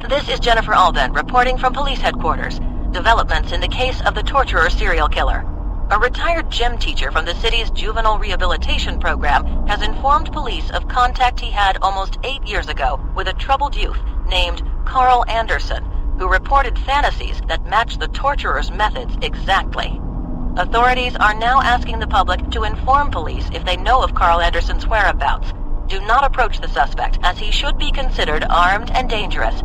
This is Jennifer Alden reporting from police headquarters. Developments in the case of the torturer serial killer. A retired gym teacher from the city's juvenile rehabilitation program has informed police of contact he had almost 8 years ago with a troubled youth named Carl Anderson, who reported fantasies that match the torturer's methods exactly. Authorities are now asking the public to inform police if they know of Carl Anderson's whereabouts. Do not approach the suspect, as he should be considered armed and dangerous.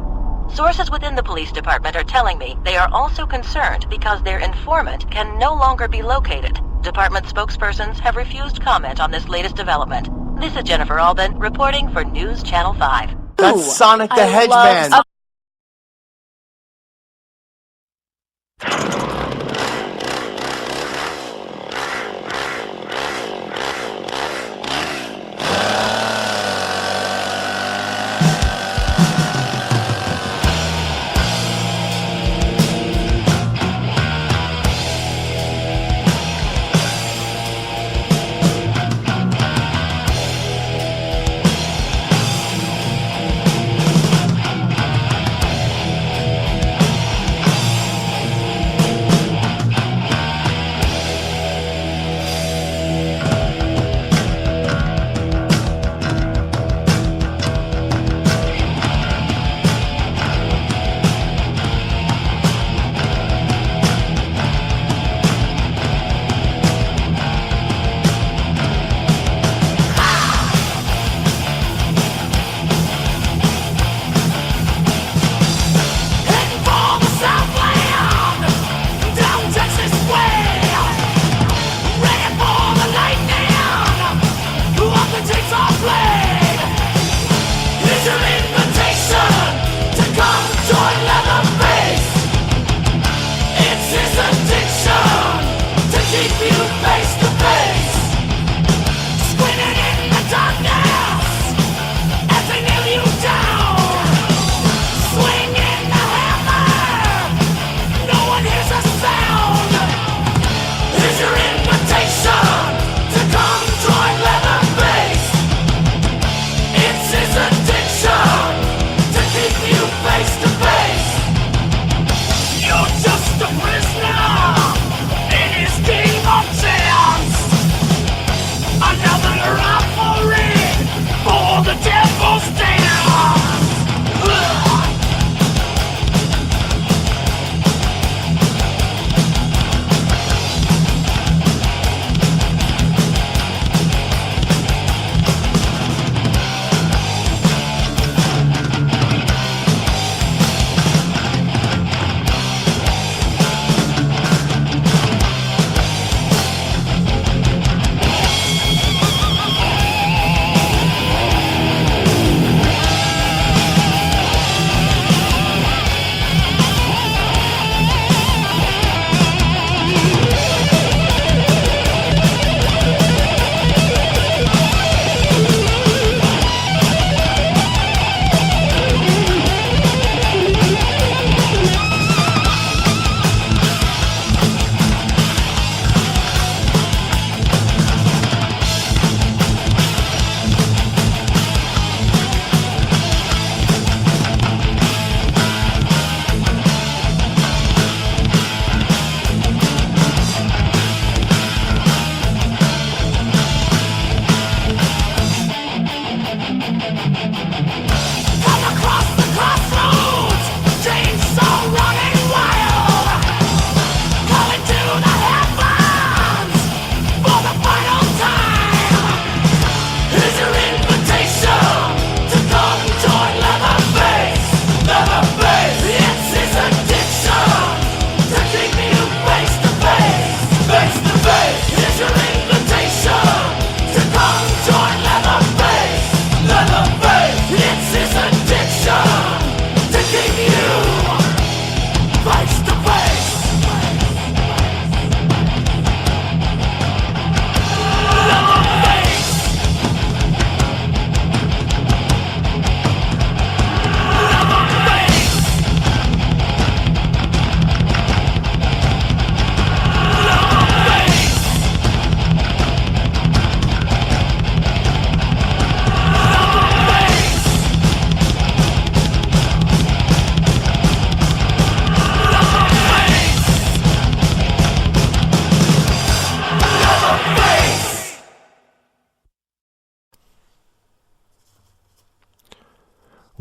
Sources within the police department are telling me they are also concerned because their informant can no longer be located. Department spokespersons have refused comment on this latest development. This is Jennifer Alden reporting for News Channel 5. That's Sonic the Hedgehog.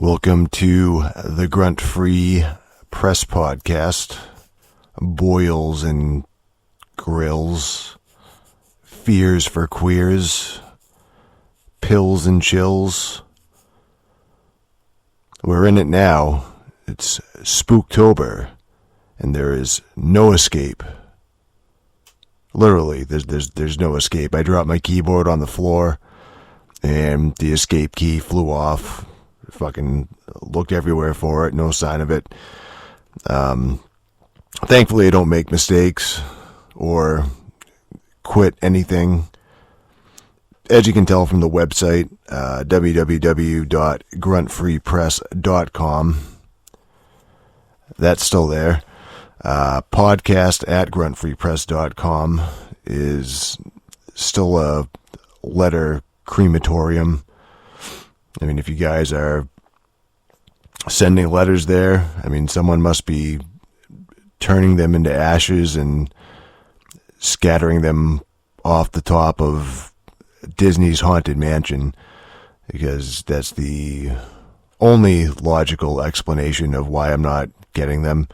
Welcome to the Grunt Free Press Podcast. Boils and grills, fears for queers, pills and chills. We're in it now. It's Spooktober, and there is no escape. Literally, there's no escape. I dropped my keyboard on the floor, and the escape key flew off. Fucking looked everywhere for it, no sign of it. Thankfully, I don't make mistakes or quit anything. As you can tell from the website, www.gruntfreepress.com. That's still there. Podcast at gruntfreepress.com is still a letter crematorium. I mean, if you guys are sending letters there, I mean, someone must be turning them into ashes and scattering them off the top of Disney's Haunted Mansion, because that's the only logical explanation of why I'm not getting them.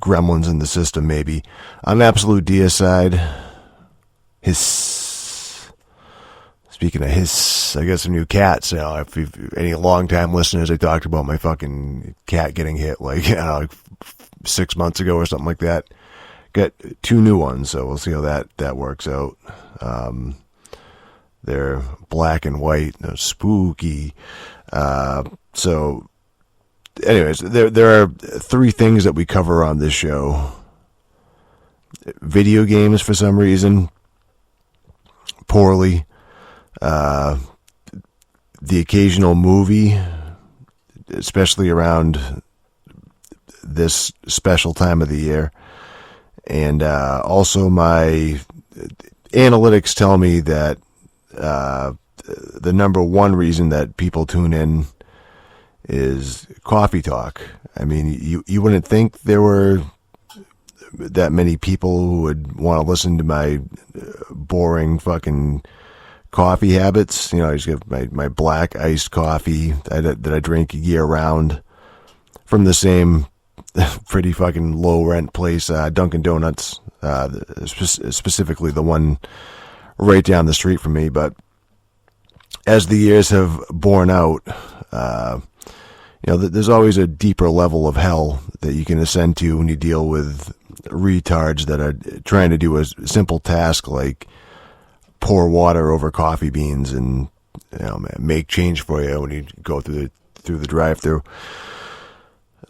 Gremlins in the system, maybe. On absolute deicide, Speaking of hiss, I got some new cats now. If any long-time listeners, I talked about my fucking cat getting hit like 6 months ago or something like that. Got 2 new ones, so we'll see how that works out. They're black and white, they're spooky. So, anyways, there are 3 things that we cover on this show. Video games, for some reason, poorly. The occasional movie, especially around this special time of the year. And also my analytics tell me that the number one reason that people tune in is coffee talk. I mean, you wouldn't think there were that many people who would want to listen to my boring fucking coffee habits. You know, I just get my black iced coffee that I drink year round from the same pretty fucking low rent place, Dunkin' Donuts, specifically the one right down the street from me. But as the years have borne out, there's always a deeper level of hell that you can ascend to when you deal with retards that are trying to do a simple task like pour water over coffee beans and make change for you when you go through the drive-thru.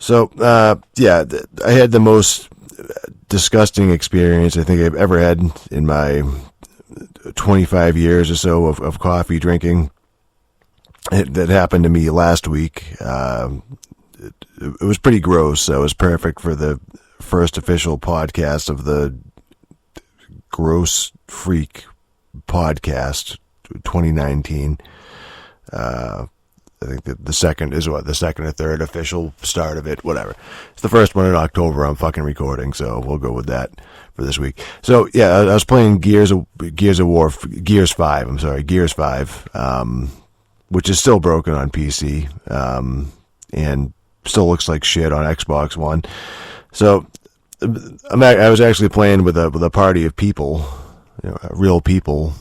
So I had the most disgusting experience I think I've ever had in my 25 years or so of coffee drinking. That happened to me last week. It was pretty gross. So it was perfect for the first official podcast of the Gross Freak Podcast 2019. I think that the second is the second or third official start of it, whatever. It's the first one in October I'm fucking recording, so we'll go with that for this week. So yeah, I was playing Gears 5, which is still broken on PC, and still looks like shit on Xbox One. So I was actually playing with a party of people, real people.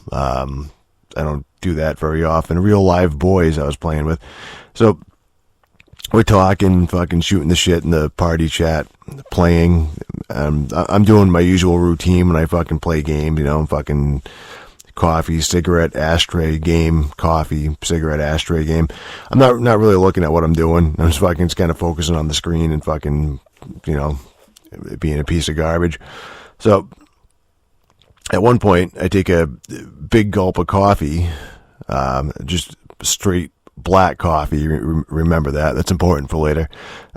I don't do that very often. Real live boys I was playing with. So we're talking, fucking shooting the shit in the party chat, playing. I'm doing my usual routine when I fucking play games, fucking coffee, cigarette, ashtray game, coffee, cigarette, ashtray game. I'm not really looking at what I'm doing. I'm just kind of focusing on the screen and fucking, being a piece of garbage. So at one point, I take a big gulp of coffee, just straight black coffee. Remember that. That's important for later.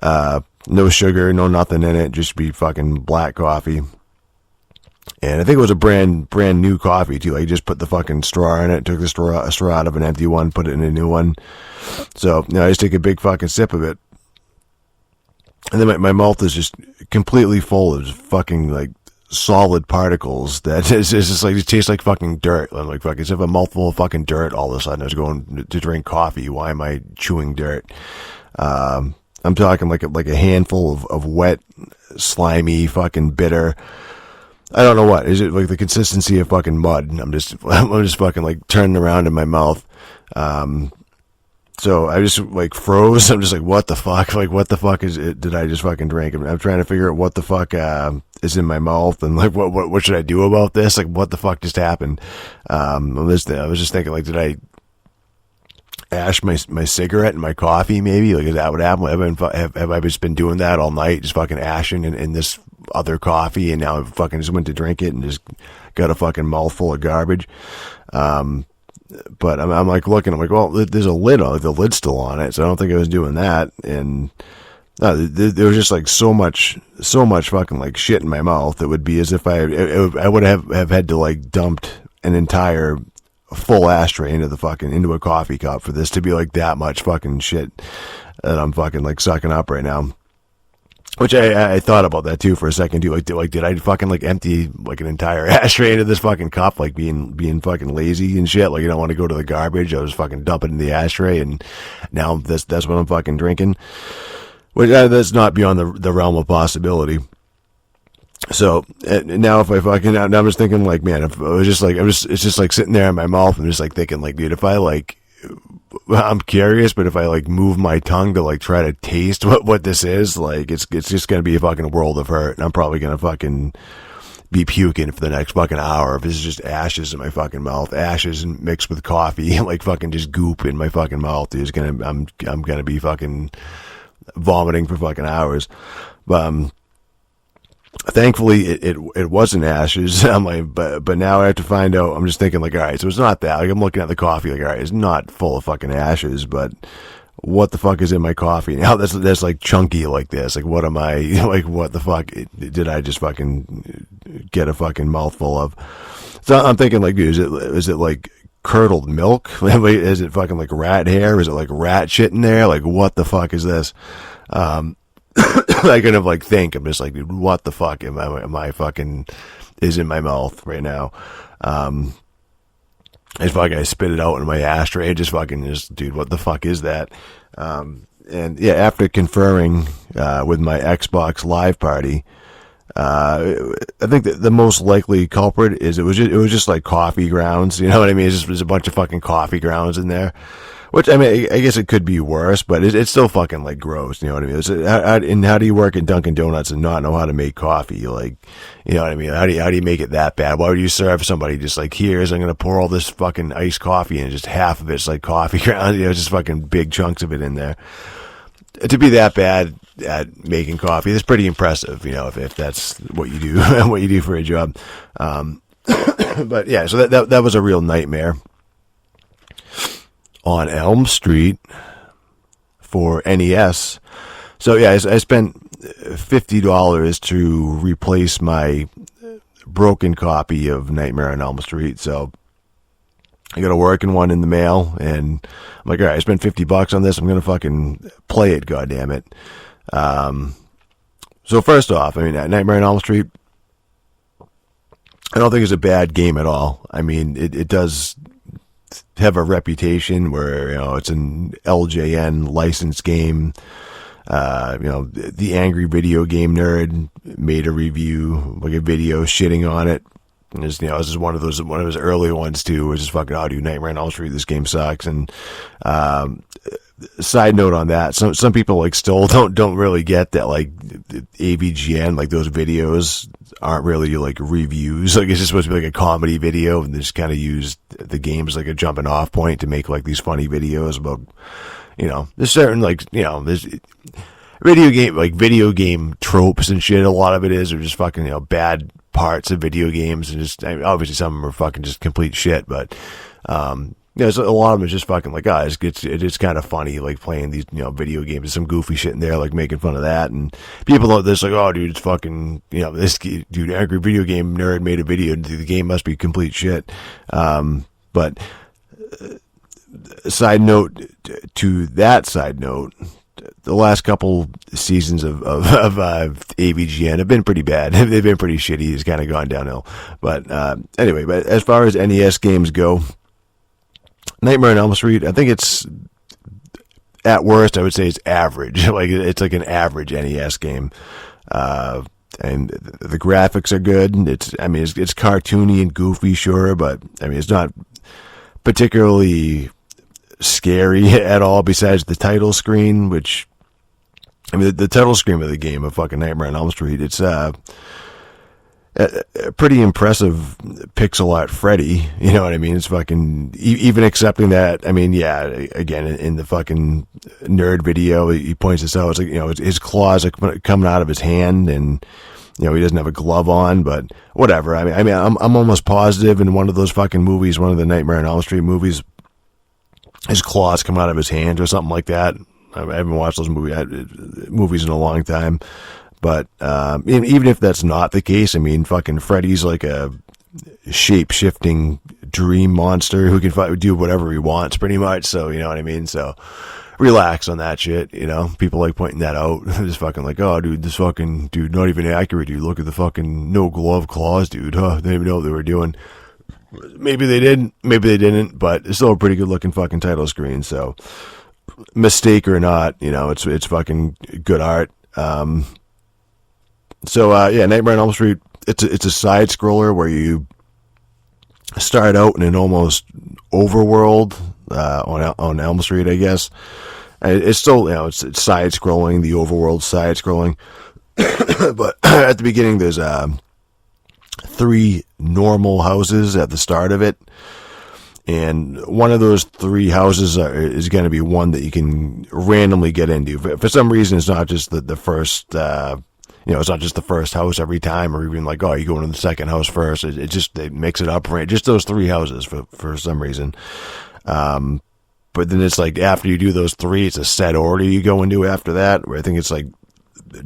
No sugar, no nothing in it. Just be fucking black coffee. And I think it was a brand new coffee too. I just put the fucking straw in it, took the straw out of an empty one, put it in a new one. So, I just take a big fucking sip of it. And then my mouth is just completely full of fucking like solid particles that is just like, it tastes like fucking dirt. I'm like, fuck, as if a mouthful of fucking dirt all of a sudden I was going to drink coffee. Why am I chewing dirt? I'm talking like a handful of wet, slimy, fucking bitter. I don't know what. Is it like the consistency of fucking mud? I'm just fucking like turning around in my mouth. So I just like froze. I'm just like, what the fuck? Like, what the fuck is it? Did I just fucking drink? I'm trying to figure out what the fuck, is in my mouth, and like, what should I do about this? Like, what the fuck just happened? I was just thinking, like, did I ash my cigarette and my coffee? Maybe, like, is that what happened? Have I just been doing that all night, just fucking ashing in this other coffee, and now I fucking just went to drink it and just got a fucking mouthful of garbage. But I'm like looking, I'm like, well, there's a lid on it. The lid's still on it, so I don't think I was doing that. And there was just like so much fucking like shit in my mouth. It would be as if I would have had to like dumped an entire full ashtray into a coffee cup for this to be like that much fucking shit that I'm fucking like sucking up right now. Which I thought about that too for a second too. Like did I fucking like empty like an entire ashtray into this fucking cup, like being fucking lazy and shit? Like, you don't want to go to the garbage. I was fucking dumping in the ashtray, and now that's what I'm fucking drinking. Which that's not beyond the realm of possibility. So now if I fucking, now I'm just thinking like, man, if I was just like, it's just like sitting there in my mouth. I'm just like thinking like, dude, if I like, I'm curious, but if I like move my tongue to like try to taste what this is, like it's just gonna be a fucking world of hurt, and I'm probably gonna fucking be puking for the next fucking hour if it's just ashes in my fucking mouth, ashes mixed with coffee, like fucking just goop in my fucking mouth. I'm gonna be fucking vomiting for fucking hours. But thankfully it wasn't ashes. I'm like, but now I have to find out. I'm just thinking like, all right, so it's not that. Like, I'm looking at the coffee like, all right, it's not full of fucking ashes, but what the fuck is in my coffee now? That's like chunky like this. Like, what am I, like, what the fuck did I just fucking get a fucking mouthful of? So I'm thinking like, dude, is it like curdled milk? Is it fucking like rat hair? Is it like rat shit in there? Like, what the fuck is this? I kind of like think, I'm just like, dude, what the fuck am I fucking is in my mouth right now? It's fucking, I spit it out in my ashtray. Dude, what the fuck is that? And yeah, after conferring, with my Xbox Live party, I think that the most likely culprit is it was just like coffee grounds. You know what I mean? There's a bunch of fucking coffee grounds in there. Which, I mean, I guess it could be worse, but it's still fucking, like, gross, you know what I mean? And how do you work at Dunkin' Donuts and not know how to make coffee? Like, you know what I mean? How do you make it that bad? Why would you serve somebody just like, I'm gonna pour all this fucking iced coffee and just half of it's like coffee ground, you know, just fucking big chunks of it in there. To be that bad at making coffee, that's pretty impressive, you know, if that's what you do, what you do for a job. But yeah, so that was a real nightmare. On Elm Street for NES. So yeah, I spent $50 to replace my broken copy of Nightmare on Elm Street. So I got a working one in the mail, and I'm like, all right, I spent $50 on this. I'm gonna fucking play it, goddammit. So first off, I mean, Nightmare on Elm Street, I don't think it's a bad game at all. I mean, it does have a reputation where, you know, it's an LJN licensed game. You know, the Angry Video Game Nerd made a review, like a video shitting on it. And this is one of his early ones too, which is fucking, oh, dude, Nightmare on Elm Street, this game sucks. And side note on that, some people like still don't really get that, like, AVGN, like those videos aren't really like reviews. Like, it's just supposed to be like a comedy video, and they just kind of use the game as like a jumping off point to make like these funny videos about, you know, there's certain, like, you know, there's video game tropes and shit. A lot of it is, or just fucking, you know, bad parts of video games, and just, I mean, obviously some of them are fucking just complete shit, but you know, so a lot of them is just fucking like, it's kind of funny, like playing these, you know, video games. There's some goofy shit in there, like making fun of that, and people are just like, oh, dude, it's fucking, you know, this dude, Angry Video Game Nerd made a video, and the game must be complete shit. But side note to that side note, the last couple seasons of AVGN have been pretty bad. They've been pretty shitty. It's kind of gone downhill. But anyway, but as far as NES games go, Nightmare on Elm Street, I think it's, at worst, I would say it's average. Like, it's like an average NES game. And the graphics are good. It's cartoony and goofy, sure, but I mean, it's not particularly scary at all, besides the title screen, which, I mean, the title screen of the game of fucking Nightmare on Elm Street, it's a pretty impressive pixel art Freddy, you know what I mean? It's fucking, even accepting that, I mean, yeah, again, in the fucking nerd video, he points this out, it's like, you know, his claws are coming out of his hand, and, you know, he doesn't have a glove on, but whatever. I mean, I'm almost positive in one of those fucking movies, one of the Nightmare on Elm Street movies, his claws come out of his hand or something like that. I haven't watched those movies in a long time. But even if that's not the case, I mean, fucking Freddy's like a shape-shifting dream monster who can do whatever he wants, pretty much. So, you know what I mean? So, relax on that shit, you know? People like pointing that out. Just fucking like, oh, dude, this fucking, dude, not even accurate, dude. Look at the fucking no-glove claws, dude. Huh? They didn't even know what they were doing. Maybe they did, maybe they didn't, but it's still a pretty good-looking fucking title screen, so mistake or not, you know, it's fucking good art. So, yeah, Nightmare on Elm Street, it's a side-scroller where you start out in an almost overworld on Elm Street, I guess. It's still, you know, it's side-scrolling, the overworld side-scrolling. But at the beginning, there's 3 normal houses at the start of it. And one of those 3 houses is going to be one that you can randomly get into. For some reason, it's not just the first... you know, it's not just the first house every time, or even like, oh, you go into the second house first. It just, they mix it up, right? Just those 3 houses for some reason. But then it's like, after you do those 3, it's a set order you go into after that, where I think it's like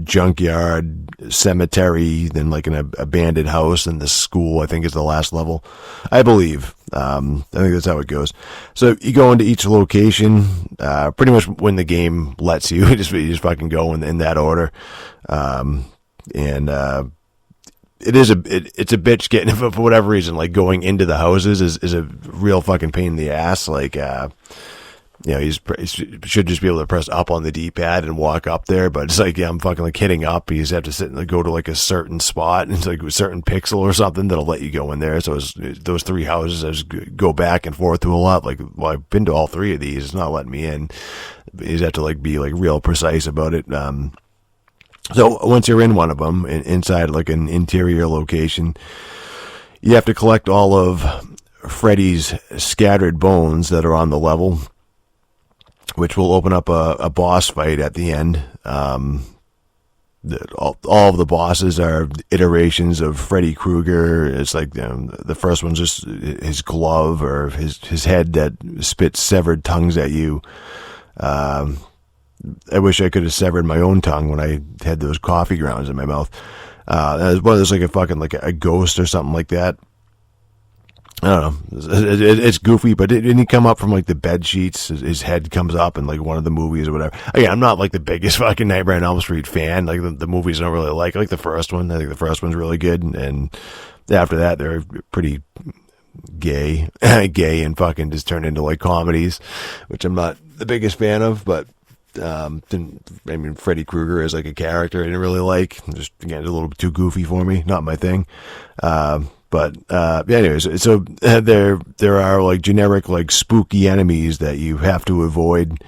junkyard, cemetery, then like an abandoned house, and the school, I think, is the last level. I believe. I think that's how it goes. So you go into each location, pretty much when the game lets you, you just fucking go in that order. It's a bitch getting, for whatever reason, like going into the houses is a real fucking pain in the ass. Like, you know, he should just be able to press up on the D-pad and walk up there, but it's like, yeah, I'm fucking like hitting up. You just have to sit and like, go to like a certain spot, and it's like a certain pixel or something that'll let you go in there. So those 3 houses, I just go back and forth to a lot. Like, well, I've been to all 3 of these. It's not letting me in. You just have to like be like real precise about it. So once you're in one of them, inside like an interior location, you have to collect all of Freddy's scattered bones that are on the level, which will open up a boss fight at the end. All of the bosses are iterations of Freddy Kreuger. It's like the first one's just his glove or his head that spits severed tongues at you. I wish I could have severed my own tongue when I had those coffee grounds in my mouth. There's like a fucking like a ghost or something like that. I don't know. It's goofy, but didn't he come up from like the bed sheets? His head comes up in like one of the movies or whatever. Again, I'm not like the biggest fucking Nightmare on Elm Street fan. Like the movies I don't really like. I like the first one. I think the first one's really good, and after that they're pretty gay and fucking just turned into like comedies, which I'm not the biggest fan of. But I mean, Freddy Kreuger is like a character I didn't really like. Just again, a little bit too goofy for me. Not my thing. But anyways, so there are like generic like spooky enemies that you have to avoid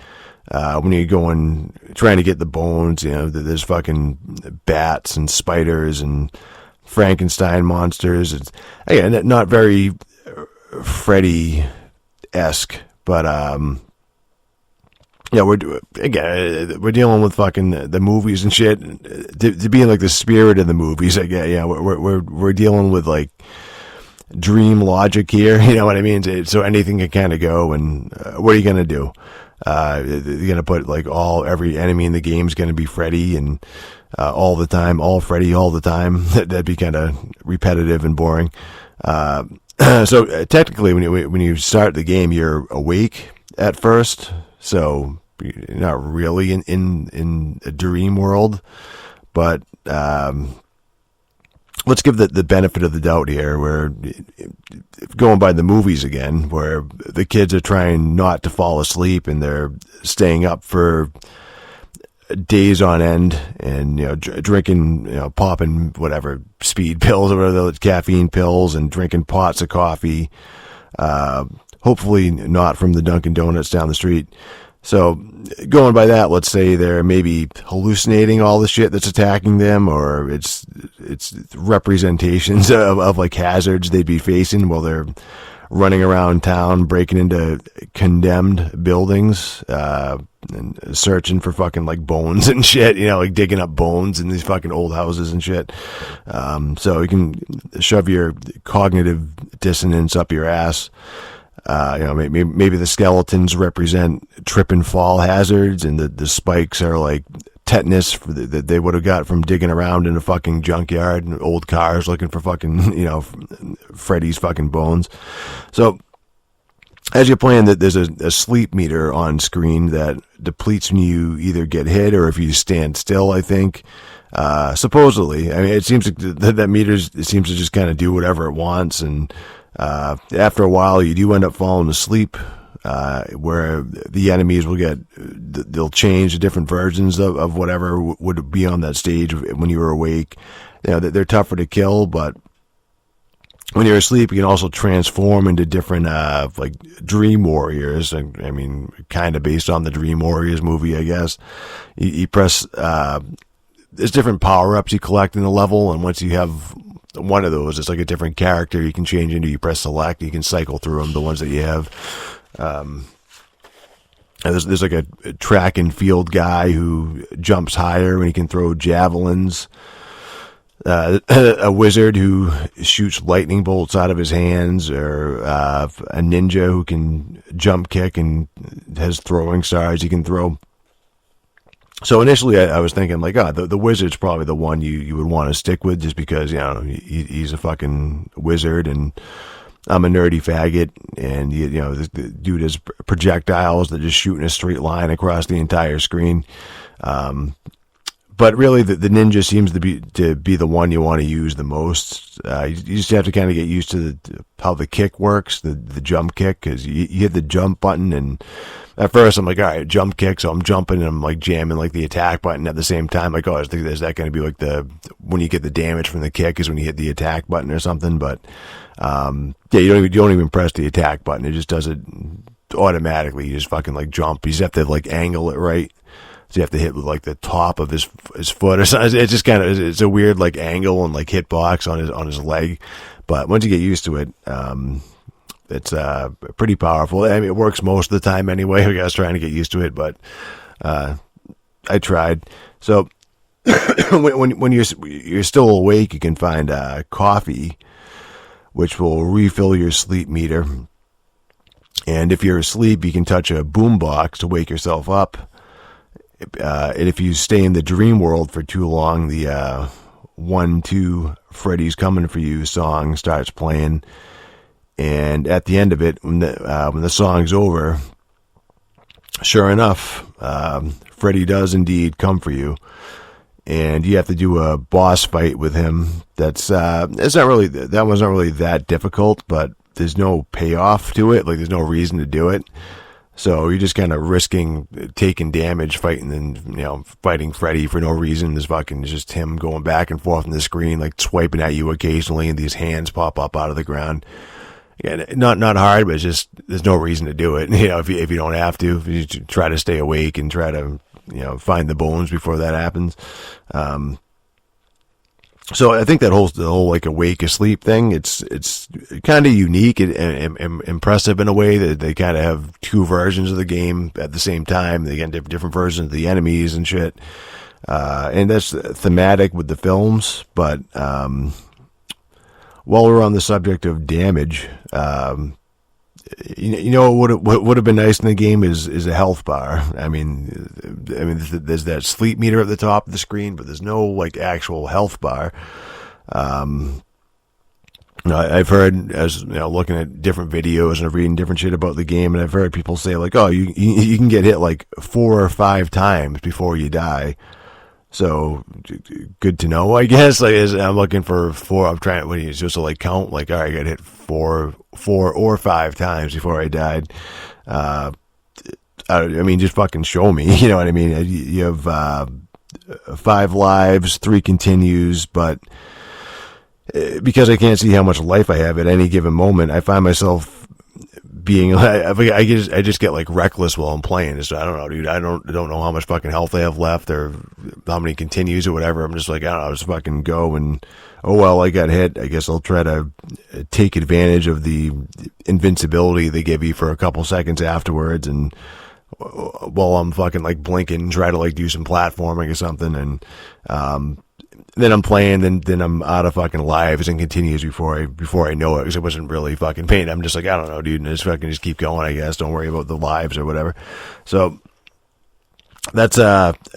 when you're going trying to get the bones. You know, there's fucking bats and spiders and Frankenstein monsters. It's again not very Freddy-esque, but yeah, we're dealing with fucking the movies and shit to be in like the spirit of the movies. Like, yeah, we're dealing with like dream logic here. You know what I mean? So anything can kind of go. And what are you gonna do? You're gonna put like every enemy in the game is gonna be Freddy and all the time, all Freddy all the time. That'd be kind of repetitive and boring. So technically, when you start the game, you're awake at first. So not really in a dream world, but let's give the benefit of the doubt here, where going by the movies again, where the kids are trying not to fall asleep and they're staying up for days on end and, drinking, popping whatever speed pills or whatever, caffeine pills, and drinking pots of coffee, hopefully not from the Dunkin' Donuts down the street. So going by that, let's say they're maybe hallucinating all the shit that's attacking them, or it's representations of like hazards they'd be facing while they're running around town, breaking into condemned buildings, and searching for fucking like bones and shit, like digging up bones in these fucking old houses and shit. So you can shove your cognitive dissonance up your ass. Maybe the skeletons represent trip and fall hazards, and the spikes are like tetanus that they would have got from digging around in a fucking junkyard and old cars looking for fucking, Freddy's fucking bones. So as you're playing, that there's a sleep meter on screen that depletes when you either get hit or if you stand still, I think. Supposedly, I mean, it seems that meter seems to just kind of do whatever it wants, and after a while you do end up falling asleep, where the enemies they'll change to different versions of whatever would be on that stage when you were awake. They're tougher to kill, but when you're asleep, you can also transform into different, like Dream Warriors. I mean, kind of based on the Dream Warriors movie, I guess. You press, there's different power-ups you collect in the level, and once you have one of those, it's like a different character you can change into. You press select, you can cycle through them, the ones that you have. There's like a track and field guy who jumps higher and he can throw javelins. A wizard who shoots lightning bolts out of his hands, or a ninja who can jump kick and has throwing stars he can throw. So initially I was thinking like, the wizard's probably the one you would want to stick with, just because, he's a fucking wizard and I'm a nerdy faggot, and the dude has projectiles that just shoot in a straight line across the entire screen. But really, the ninja seems to be the one you want to use the most. You just have to kind of get used to how the kick works, the jump kick, because you hit the jump button, and at first I'm like, all right, jump kick, so I'm jumping and I'm like jamming like the attack button at the same time. Like, is that going to be like when you get the damage from the kick is when you hit the attack button or something? But you don't even press the attack button; it just does it automatically. You just fucking like jump. You just have to like angle it right. So you have to hit with like the top of his foot or something. It's just kind of, it's a weird like angle and like hitbox on his leg. But once you get used to it, it's pretty powerful. I mean, it works most of the time anyway. I was trying to get used to it, but I tried. So when you're still awake, you can find coffee, which will refill your sleep meter. And if you're asleep, you can touch a boombox to wake yourself up. And if you stay in the dream world for too long, the 1-2 Freddy's Coming For You song starts playing, and at the end of it, when the song's over, sure enough, Freddy does indeed come for you, and you have to do a boss fight with him. That one's not really that difficult, but there's no payoff to it. Like, there's no reason to do it. So you're just kind of risking taking damage, fighting Freddy for no reason. It's just him going back and forth on the screen, like swiping at you occasionally, and these hands pop up out of the ground. Again, not hard, but it's just, there's no reason to do it. If you don't have to, if you try to stay awake and try to, find the bones before that happens. So I think the whole like awake asleep thing, it's kind of unique and impressive in a way that they kind of have two versions of the game at the same time. They get different versions of the enemies and shit. And that's thematic with the films. But while we're on the subject of damage, what would have been nice in the game is a health bar. I mean, there's that sleep meter at the top of the screen, but there's no like actual health bar. And I've heard, as looking at different videos and reading different shit about the game, and I've heard people say like, oh, you can get hit like 4 or 5 times before you die. So good to know, I guess. Like, I'm looking for 4. I'm trying just to like count. Like, all right, I got hit 4 or 5 times before I died. I mean, just fucking show me. You know what I mean? You have 5 lives, 3 continues, but because I can't see how much life I have at any given moment, I find myself being, I just get like reckless while I'm playing. So I don't know, dude. I don't know how much fucking health I have left or how many continues or whatever. I'm just like, I don't know, I'll just fucking go and, oh well, I got hit. I guess I'll try to take advantage of the invincibility they give you for a couple seconds afterwards, and while I'm fucking like blinking, try to like do some platforming or something, and then I'm playing, then I'm out of fucking lives and continues before I know it, because it wasn't really fucking pain. I'm just like, I don't know, dude, and just keep going, I guess. Don't worry about the lives or whatever. So that's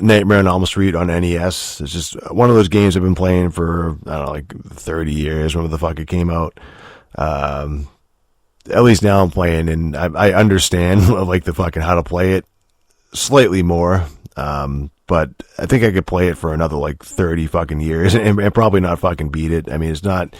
Nightmare on Elm Street on NES. It's just one of those games I've been playing for, I don't know, like 30 years, whenever the fuck it came out. At least now I'm playing, and I understand like the fucking how to play it slightly more. But I think I could play it for another like 30 fucking years and probably not fucking beat it. I mean, it's not,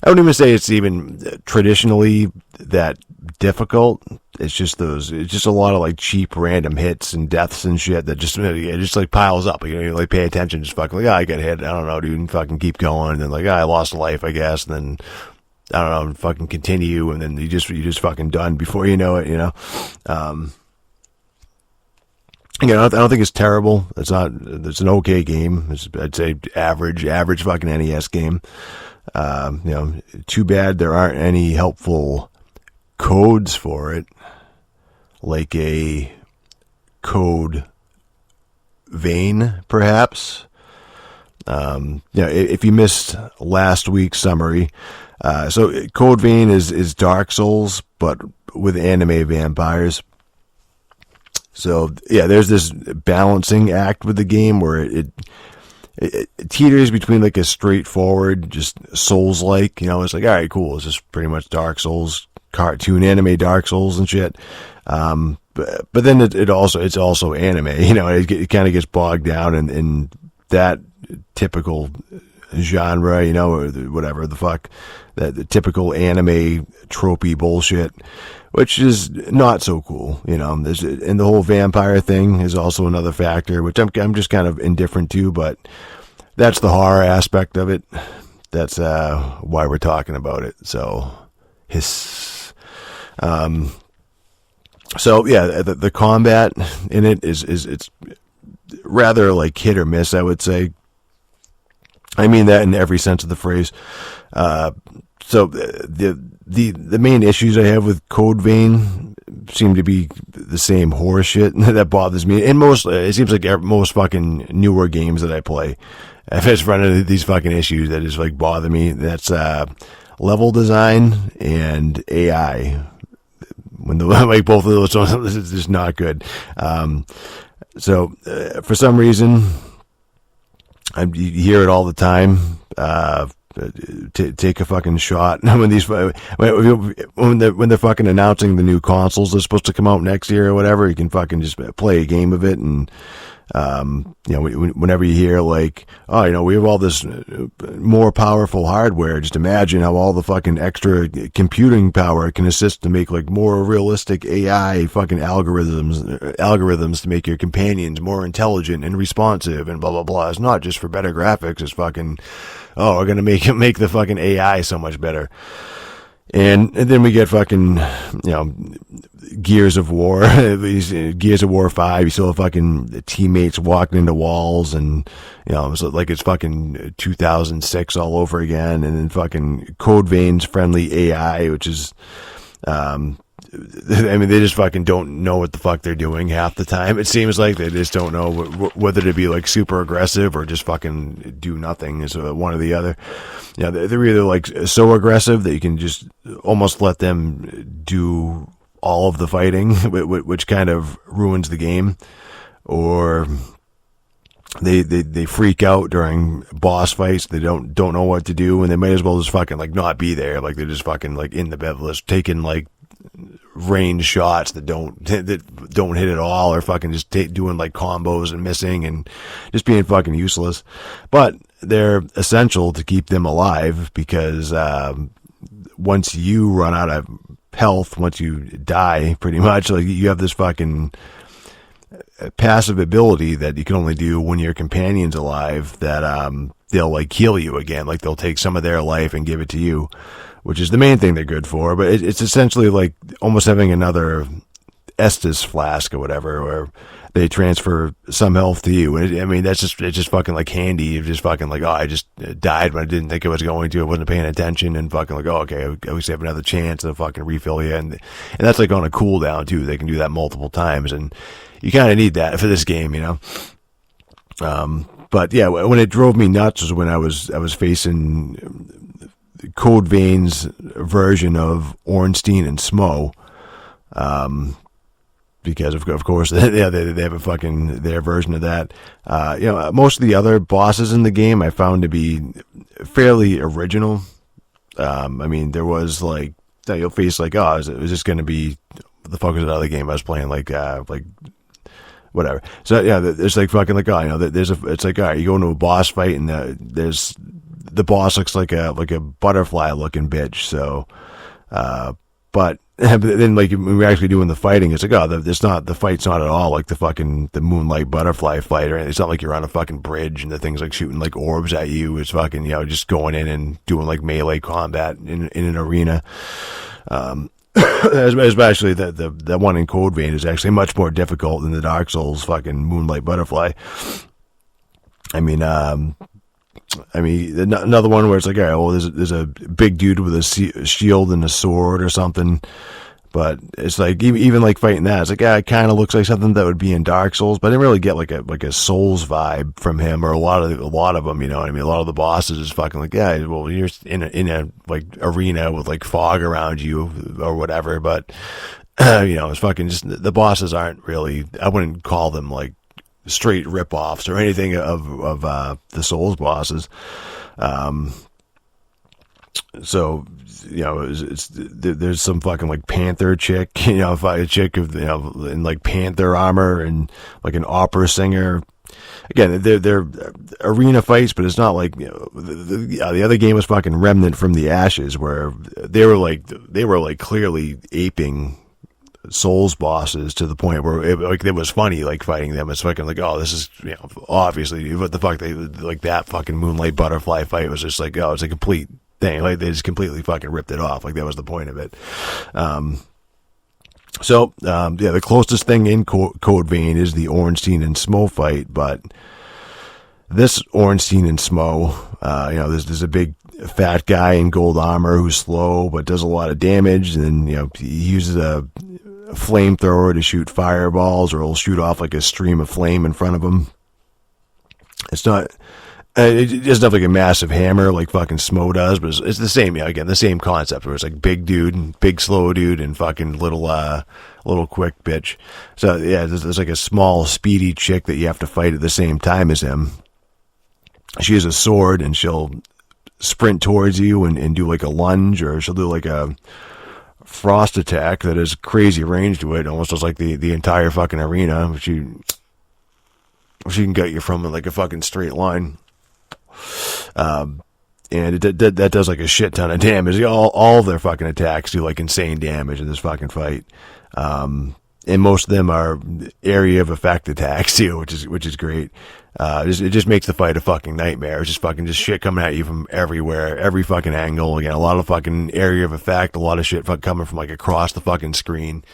I wouldn't even say it's even traditionally that difficult. It's just a lot of like cheap random hits and deaths and shit that it just like piles up. You like pay attention, just fucking like, I got hit. I don't know, dude, and fucking keep going. And then like, I lost a life, I guess. And then, I don't know, fucking continue. And then you just fucking done before you know it, Again, I don't think it's terrible. It's an okay game. I'd say average fucking NES game. Too bad there aren't any helpful codes for it, like a code vein, perhaps. If you missed last week's summary, so code vein is Dark Souls, but with anime vampires. So yeah, there's this balancing act with the game where it teeters between like a straightforward, just Souls-like, it's like, all right, cool, it's just pretty much Dark Souls, cartoon anime Dark Souls and shit. But then it's also anime, it kind of gets bogged down in that typical genre, or whatever the fuck, the typical anime tropey bullshit, which is not so cool, and the whole vampire thing is also another factor, which I'm just kind of indifferent to, but that's the horror aspect of it. That's why we're talking about it. So, so yeah, the combat in it is it's rather like hit or miss, I would say. I mean that in every sense of the phrase. So the main issues I have with Code Vein seem to be the same horror shit that bothers me. And it seems like most fucking newer games that I play, I've just run into these fucking issues that just like bother me. That's level design and AI. When like both of those ones, it's just not good. So for some reason, you hear it all the time. Take a fucking shot when they're fucking announcing the new consoles that's supposed to come out next year or whatever. You can fucking just play a game of it, and whenever you hear like, oh, we have all this more powerful hardware, just imagine how all the fucking extra computing power can assist to make like more realistic AI fucking algorithms to make your companions more intelligent and responsive and blah blah blah. It's not just for better graphics. It's fucking, we're gonna make the fucking AI so much better. And then we get fucking, Gears of War, Gears of War 5, you still have fucking teammates walking into walls, and, it's like it's fucking 2006 all over again, and then fucking Code Vein's friendly AI, which is, they just fucking don't know what the fuck they're doing half the time. It seems like they just don't know whether to be like super aggressive or just fucking do nothing. Is one or the other. They're either like so aggressive that you can just almost let them do all of the fighting, which kind of ruins the game, or they freak out during boss fights. They don't know what to do, and they might as well just fucking like not be there. Like they're just fucking like in the bedless, taking like range shots that don't hit at all, or fucking just doing like combos and missing and just being fucking useless. But they're essential to keep them alive, because once you run out of health, once you die, pretty much, like you have this fucking passive ability that you can only do when your companion's alive, that they'll like heal you again. Like they'll take some of their life and give it to you, which is the main thing they're good for. But it's essentially like almost having another Estus flask or whatever, where they transfer some health to you. And I mean, it's just fucking like handy. You're just fucking like, oh, I just died when I didn't think I was going to. I wasn't paying attention, and fucking like, oh, okay, I always have another chance to fucking refill you. And that's like on a cooldown too. They can do that multiple times, and you kind of need that for this game, you know? But yeah, when it drove me nuts was when I was facing Code Vein's version of Ornstein and Smo. Because of course, they have a fucking their version of that. You know, most of the other bosses in the game I found to be fairly original. I mean, there was like, you'll face like, oh, is this going to be, what the fuck was that other game I was playing? Like whatever. So yeah, there's like fucking like, oh, you know, it's like, all right, you go into a boss fight and the boss looks like a butterfly looking bitch. So, but then like when we're actually doing the fighting, it's like, oh, the fight's not at all like the Moonlight Butterfly fight, or anything. It's not like you're on a fucking bridge and the thing's like shooting like orbs at you. It's fucking, you know, just going in and doing like melee combat in an arena. Especially the one in Code Vein is actually much more difficult than the Dark Souls fucking Moonlight Butterfly. I mean, another one where it's like, all right, well, there's a big dude with a shield and a sword or something, but it's like even like fighting that, it's like, yeah, it kind of looks like something that would be in Dark Souls, but I didn't really get like a Souls vibe from him, or a lot of them, you know what I mean? A lot of the bosses is fucking like, yeah, well, you're in a like arena with like fog around you or whatever, but you know, it's fucking just, the bosses aren't really, I wouldn't call them like straight rip-offs or anything of the Souls bosses. So, you know, there's some fucking like panther chick, you know, a chick of, you know, in like panther armor and like an opera singer. Again, they're arena fights, but it's not like, you know, the other game was fucking Remnant from the Ashes, where they were like clearly aping Souls bosses to the point where it was funny, like fighting them. It's fucking like, oh, this is, you know, obviously what the fuck, they like that fucking Moonlight Butterfly fight was just like, oh, it's a complete thing. Like they just completely fucking ripped it off. Like that was the point of it. Yeah, the closest thing in Code Vein is the Ornstein and Smo fight, but this Ornstein and Smo, you know, there's a big fat guy in gold armor who's slow but does a lot of damage, and then, you know, he uses a flamethrower to shoot fireballs, or he'll shoot off like a stream of flame in front of him. It's not, it doesn't have like a massive hammer like fucking Smo does, but it's the same, yeah, again, the same concept, where it's like big dude and big slow dude and fucking little quick bitch. So yeah, there's like a small speedy chick that you have to fight at the same time as him. She has a sword and she'll sprint towards you and do like a lunge, or she'll do like a frost attack that has crazy range to it, almost as like the entire fucking arena. She can get you from like a fucking straight line. And that does like a shit ton of damage. All of their fucking attacks do like insane damage in this fucking fight. And most of them are area of effect attacks too, which is great. It just makes the fight a fucking nightmare. It's just shit coming at you from everywhere, every fucking angle. Again, a lot of fucking area of effect, a lot of shit coming from like across the fucking screen.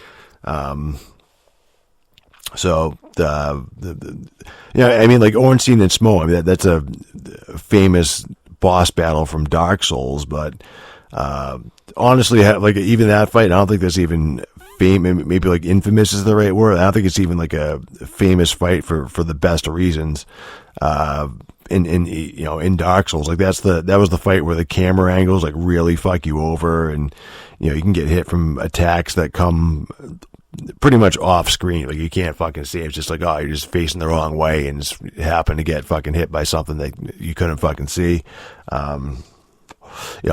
So yeah, I mean, like Ornstein and Smo, I mean, that's a famous boss battle from Dark Souls, but honestly, like even that fight, I don't think that's even famous. Maybe like infamous is the right word. I don't think it's even like a famous fight for the best reasons. In Dark Souls, like that was the fight where the camera angles like really fuck you over, and you know, you can get hit from attacks that come pretty much off screen. Like, you can't fucking see. It's just like, oh, you're just facing the wrong way and just happen to get fucking hit by something that you couldn't fucking see.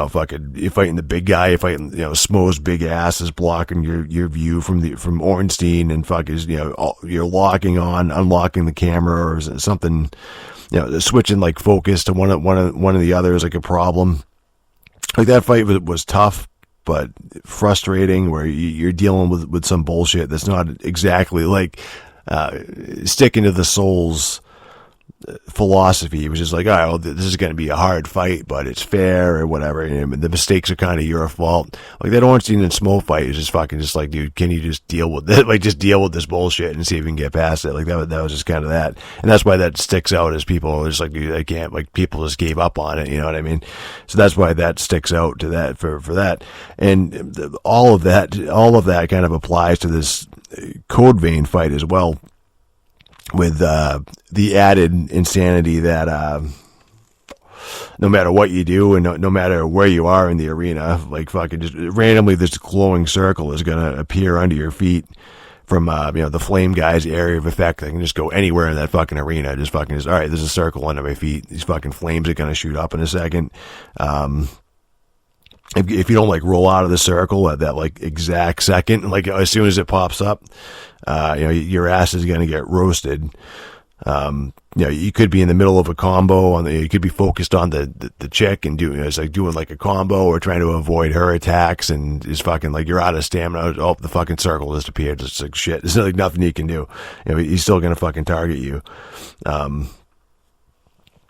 Fucking, you're fighting the big guy, you're fighting, Smo's big ass is blocking your view from Ornstein, and fucking, you're locking on, unlocking the camera or something, switching like focus to one of the other is like a problem. Like, that fight was tough, but frustrating, where you're dealing with some bullshit that's not exactly like, sticking to the Soul's philosophy. It was just like, all right, well, this is going to be a hard fight, but it's fair or whatever. And the mistakes are kind of your fault. Like, that Ornstein and Smo fight is just fucking just like, dude, can you just deal with this? Like, just deal with this bullshit and see if you can get past it. Like, that was just kind of that. And that's why that sticks out, as people are just like, dude, I can't, like, people just gave up on it. You know what I mean? So that's why that sticks out to that for that. And all of that kind of applies to this Code Vein fight as well, with the added insanity that no matter what you do and no matter where you are in the arena, like, fucking just randomly this glowing circle is going to appear under your feet from the flame guy's area of effect. They can just go anywhere in that fucking arena. All right, there's a circle under my feet. These fucking flames are going to shoot up in a second. If you don't, like, roll out of the circle at that, like, exact second, like, as soon as it pops up, your ass is going to get roasted. You could be in the middle of a combo you could be focused on the chick and doing like a combo or trying to avoid her attacks, and it's fucking like you're out of stamina. Oh, the fucking circle just appeared. It's like, shit. There's like nothing you can do. He's still going to fucking target you.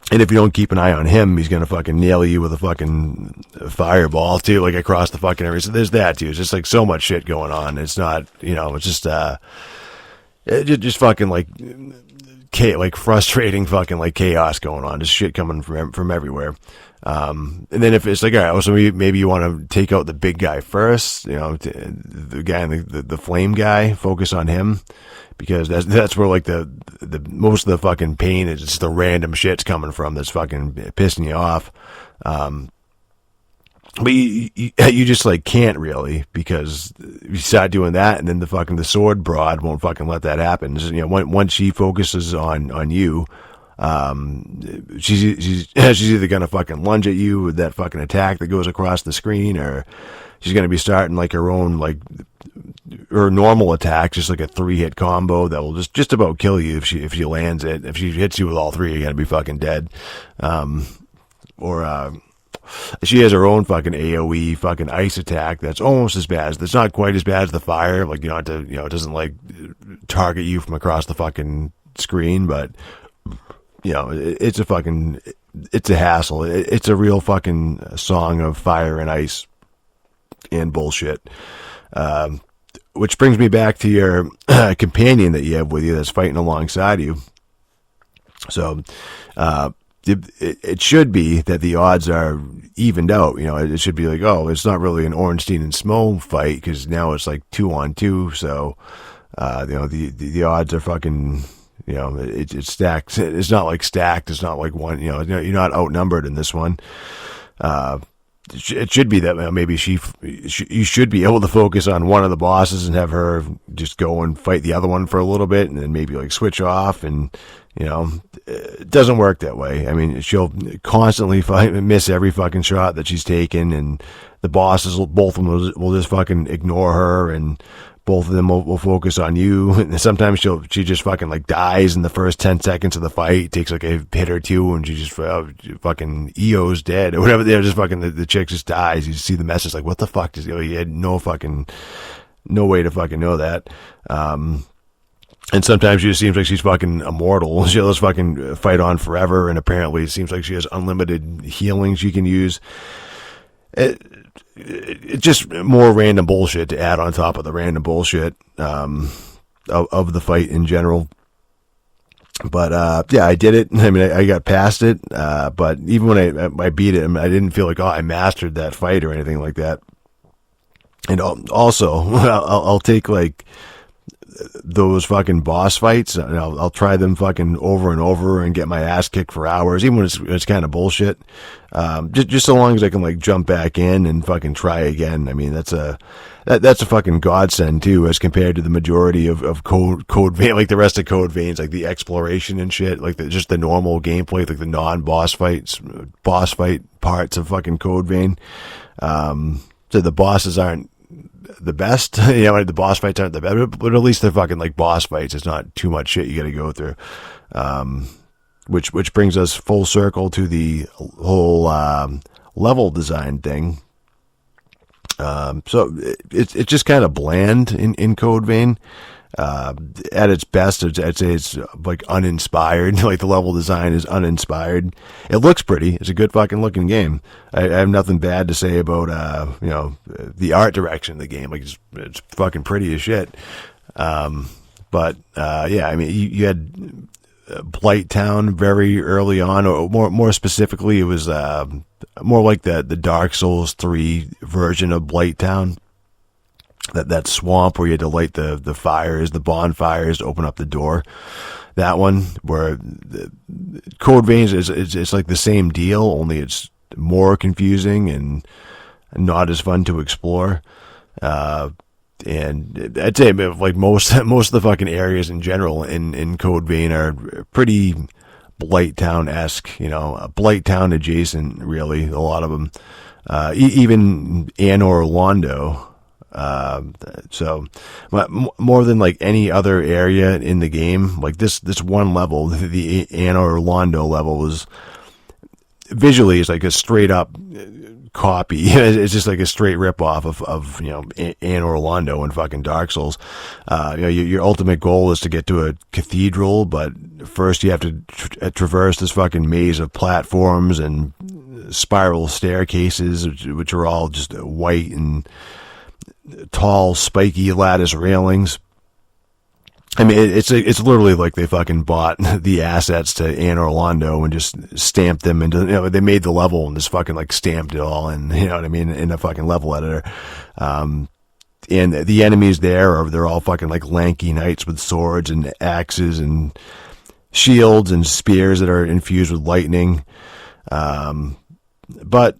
And if you don't keep an eye on him, he's going to fucking nail you with a fucking fireball too, like across the fucking area. So there's that too. It's just like so much shit going on. It's not, it's just fucking like frustrating fucking like chaos going on. Just shit coming from everywhere. And then if it's like, all right, so maybe you want to take out the big guy first, the guy in the flame guy, focus on him. Because that's where like the most of the fucking pain is, just the random shit's coming from that's fucking pissing you off. But you just like can't really, because you start doing that, and then the sword broad won't fucking let that happen. Just, once she focuses on you, she's either gonna fucking lunge at you with that fucking attack that goes across the screen, or she's gonna be starting like her own, like, her normal attack, just like a 3-hit combo that will just about kill you if she lands it. If she hits you with all three, you're gonna be fucking dead. She has her own fucking AoE fucking ice attack that's almost as bad. That's not quite as bad as the fire. Like, it doesn't like target you from across the fucking screen, but it's a hassle. It's a real fucking song of fire and ice and bullshit. Which brings me back to your companion that you have with you that's fighting alongside you. So, it should be that the odds are evened out. It should be like, oh, it's not really an Ornstein and Smo fight, because now it's like 2-on-2. So, the odds are fucking, it's stacked. It's not like stacked. It's not like one, you're not outnumbered in this one. It should be that maybe you should be able to focus on one of the bosses and have her just go and fight the other one for a little bit, and then maybe like switch off. And it doesn't work that way. I mean, she'll constantly miss every fucking shot that she's taken, and the bosses, both of them will just fucking ignore her, and both of them will focus on you. And sometimes she just fucking like dies in the first 10 seconds of the fight. It takes like a hit or two, and she just fucking EO's dead or whatever. They're just fucking, the chick just dies. You see the message like, what the fuck? You had no way to fucking know that. And sometimes she just seems like she's fucking immortal. She'll just fucking fight on forever, and apparently it seems like she has unlimited healing she can use. It's just more random bullshit to add on top of the random bullshit of the fight in general. But yeah, I did it. I mean, I got past it. But even when I beat it, I didn't feel like, oh, I mastered that fight or anything like that. And also, I'll take like those fucking boss fights, and I'll try them fucking over and over and get my ass kicked for hours, even when it's kind of bullshit. Just so long as I can like jump back in and fucking try again. I mean, that's a fucking godsend too, as compared to the majority of Code Vein, like the rest of Code Veins, like the exploration and shit, like just the normal gameplay, like the boss fight parts of fucking Code Vein. So the bosses aren't the best, the boss fights aren't the best, but at least they're fucking like boss fights. It's not too much shit you got to go through. Which brings us full circle to the whole level design thing. So it's just kind of bland in Code Vein. At its best, I'd say it's like uninspired. Like the level design is uninspired. It looks pretty. It's a good fucking looking game. I have nothing bad to say about the art direction of the game. Like it's fucking pretty as shit. But I mean, you had Blight Town very early on, or more specifically, it was more like the Dark Souls 3 version of Blight Town. That swamp where you had to light the fires, the bonfires to open up the door. That one, where the Code Veins it's like the same deal, only it's more confusing and not as fun to explore. And I'd say like most of the fucking areas in general in Code Vein are pretty Blight Town-esque, Blight Town adjacent, really, a lot of them. Even Anor Londo. So more than like any other area in the game, like this one level, the Anor Londo level, was visually is like a straight up copy. It's just like a straight rip off of Anor Londo and fucking Dark Souls. Your ultimate goal is to get to a cathedral, but first you have to traverse this fucking maze of platforms and spiral staircases, which are all just white and tall, spiky lattice railings. I mean, it's literally like they fucking bought the assets to Anor Londo and just stamped them into, they made the level and just fucking like stamped it all in, what I mean, in a fucking level editor. And the enemies they're all fucking like lanky knights with swords and axes and shields and spears that are infused with lightning. But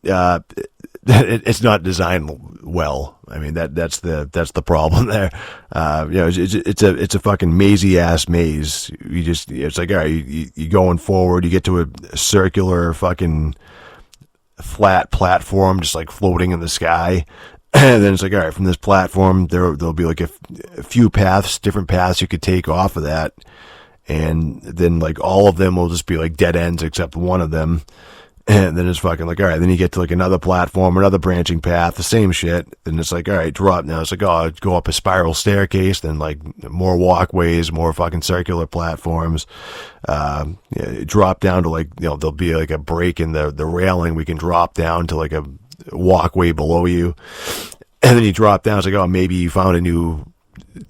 it's not designed well. I mean, that's the problem there. It's a fucking mazy ass maze. It's like, all right, you going forward, you get to a circular fucking flat platform, just like floating in the sky. And then it's like, all right, from this platform, there'll be like a few different paths you could take off of that. And then like all of them will just be like dead ends except one of them. And then it's fucking like, all right, then you get to like another platform, another branching path, the same shit. And it's like, all right, drop now. It's like, oh, go up a spiral staircase, then like more walkways, more fucking circular platforms. Drop down to like, there'll be like a break in the railing. We can drop down to like a walkway below you. And then you drop down. It's like, oh, maybe you found a new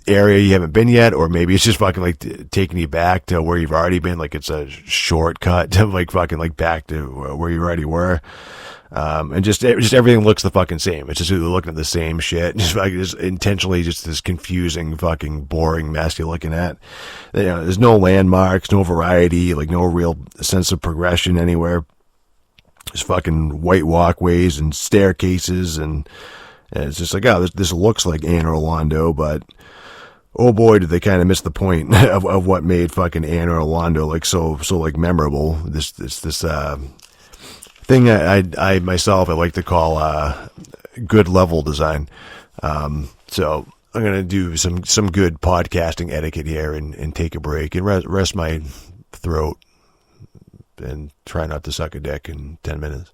area you haven't been yet, or maybe it's just fucking like taking you back to where you've already been, like it's a shortcut to like fucking like back to where you already were. And just everything looks the fucking same. It's just looking at the same shit. Just intentionally just this confusing fucking boring mess you're looking at. There's no landmarks, no variety, like no real sense of progression anywhere. There's fucking white walkways and staircases, and it's just like, oh, this looks like Anor Londo, but oh boy, did they kind of miss the point of what made fucking Anor Londo like so like memorable. This thing I myself I like to call good level design. So I'm gonna do some good podcasting etiquette here and take a break and rest my throat and try not to suck a dick in 10 minutes.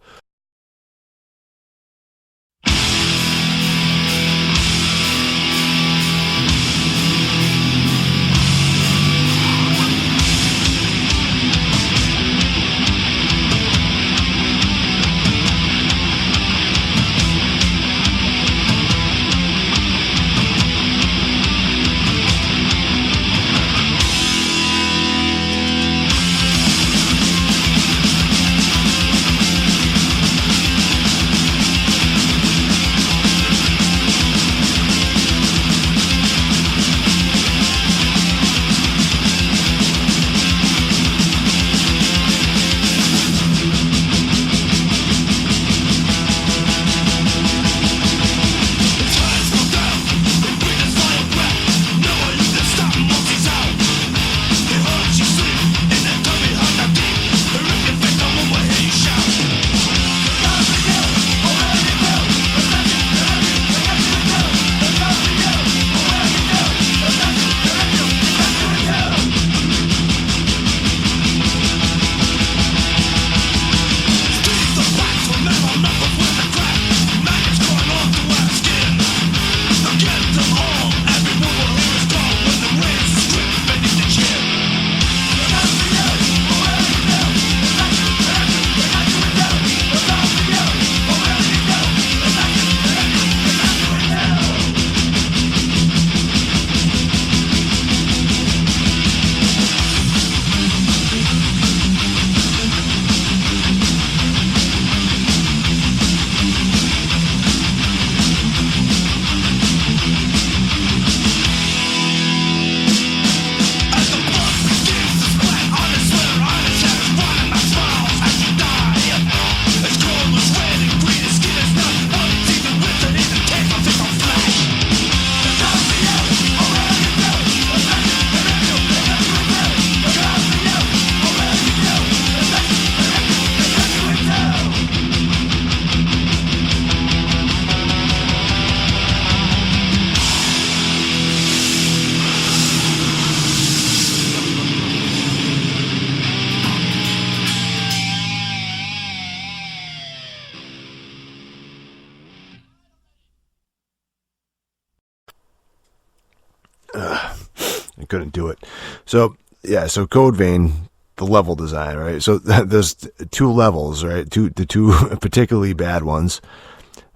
couldn't do it. So yeah, so Code Vein, the level design, right? So there's 2 levels, right? The two particularly bad ones,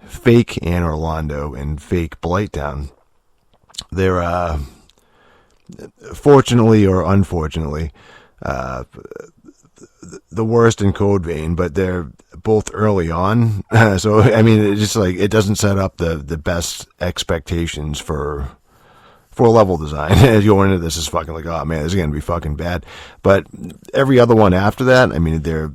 Fake Anne Orlando and Fake Blighttown. They're fortunately or unfortunately the worst in Code Vein, but they're both early on. So I mean, it's just like it doesn't set up the best expectations for level design. As you go into this, is fucking like, oh man, this is gonna be fucking bad. But every other one after that, I mean, they're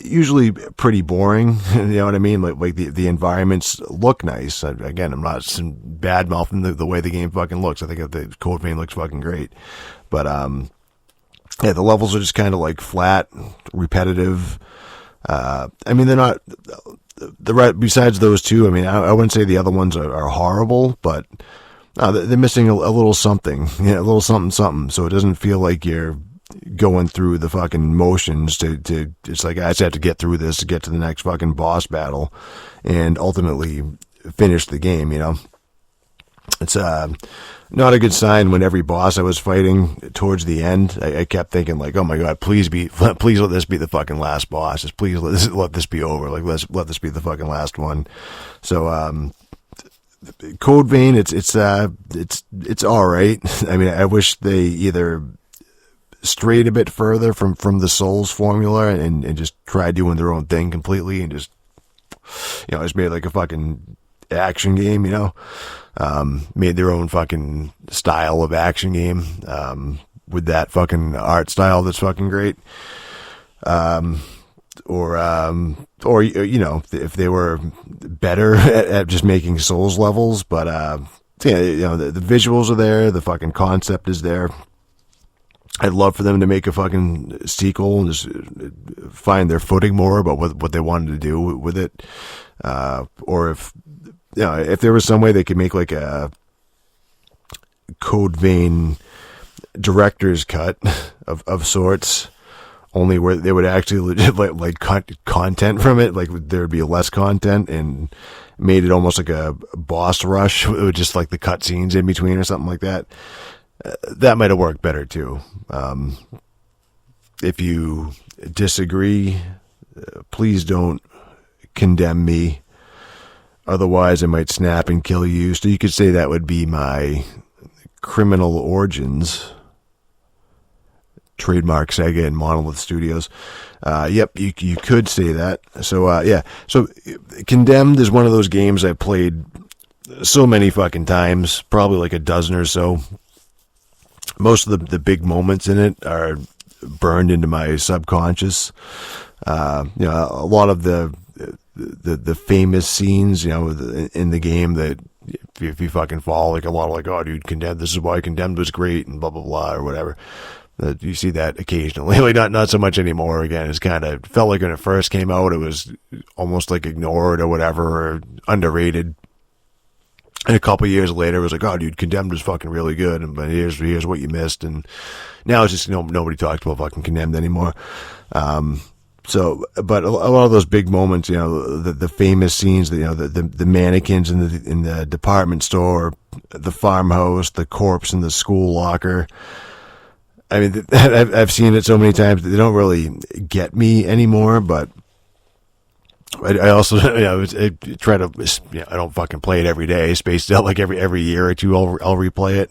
usually pretty boring. You know what I mean? Like the environments look nice. Again, I'm not bad mouthing the way the game fucking looks. I think the Code Vein looks fucking great. But yeah, the levels are just kind of like flat, repetitive. I mean, they're not besides those 2. I mean, I wouldn't say the other ones are horrible, but they're missing a little something, a little something. So it doesn't feel like you're going through the fucking motions to it's like, I just have to get through this to get to the next fucking boss battle and ultimately finish the game, It's not a good sign when every boss I was fighting towards the end, I kept thinking like, oh my god, please let this be the fucking last boss. Just please let this be over. Like let this be the fucking last one. So Code Vein, it's all right. I mean, I wish they either strayed a bit further from the Souls formula and just tried doing their own thing completely and just just made like a fucking action game, made their own fucking style of action game, with that fucking art style that's fucking great. Or if they were better at just making Souls levels, but the visuals are there, the fucking concept is there. I'd love for them to make a fucking sequel and just find their footing more about what they wanted to do with it. Or if there was some way they could make like a Code Vein director's cut of sorts, only where they would actually like content from it, like there'd be less content and made it almost like a boss rush with just like the cutscenes in between or something like that. That might have worked better too. If you disagree, please don't condemn me. Otherwise, I might snap and kill you. So you could say that would be my criminal origins. Trademark Sega and Monolith Studios. Yep, you could say that. So, yeah. So, Condemned is one of those games I played so many fucking times, probably like a dozen or so. Most of the big moments in it are burned into my subconscious. A lot of the famous scenes, in the game that if you fucking follow, like a lot of like, oh dude, Condemned, this is why Condemned was great and blah, blah, blah, or whatever. You see that occasionally, like not so much anymore. Again, it's kind of felt like when it first came out, it was almost like ignored or whatever, or underrated. And a couple years later, it was like, oh, dude, Condemned was fucking really good, but here's what you missed. And now it's just nobody talks about fucking Condemned anymore. But a lot of those big moments, the famous scenes, the mannequins in the department store, the farmhouse, the corpse in the school locker. I mean, I've seen it so many times that they don't really get me anymore, but I also, I try to, I don't fucking play it every day, spaced out like every year or two, I'll replay it.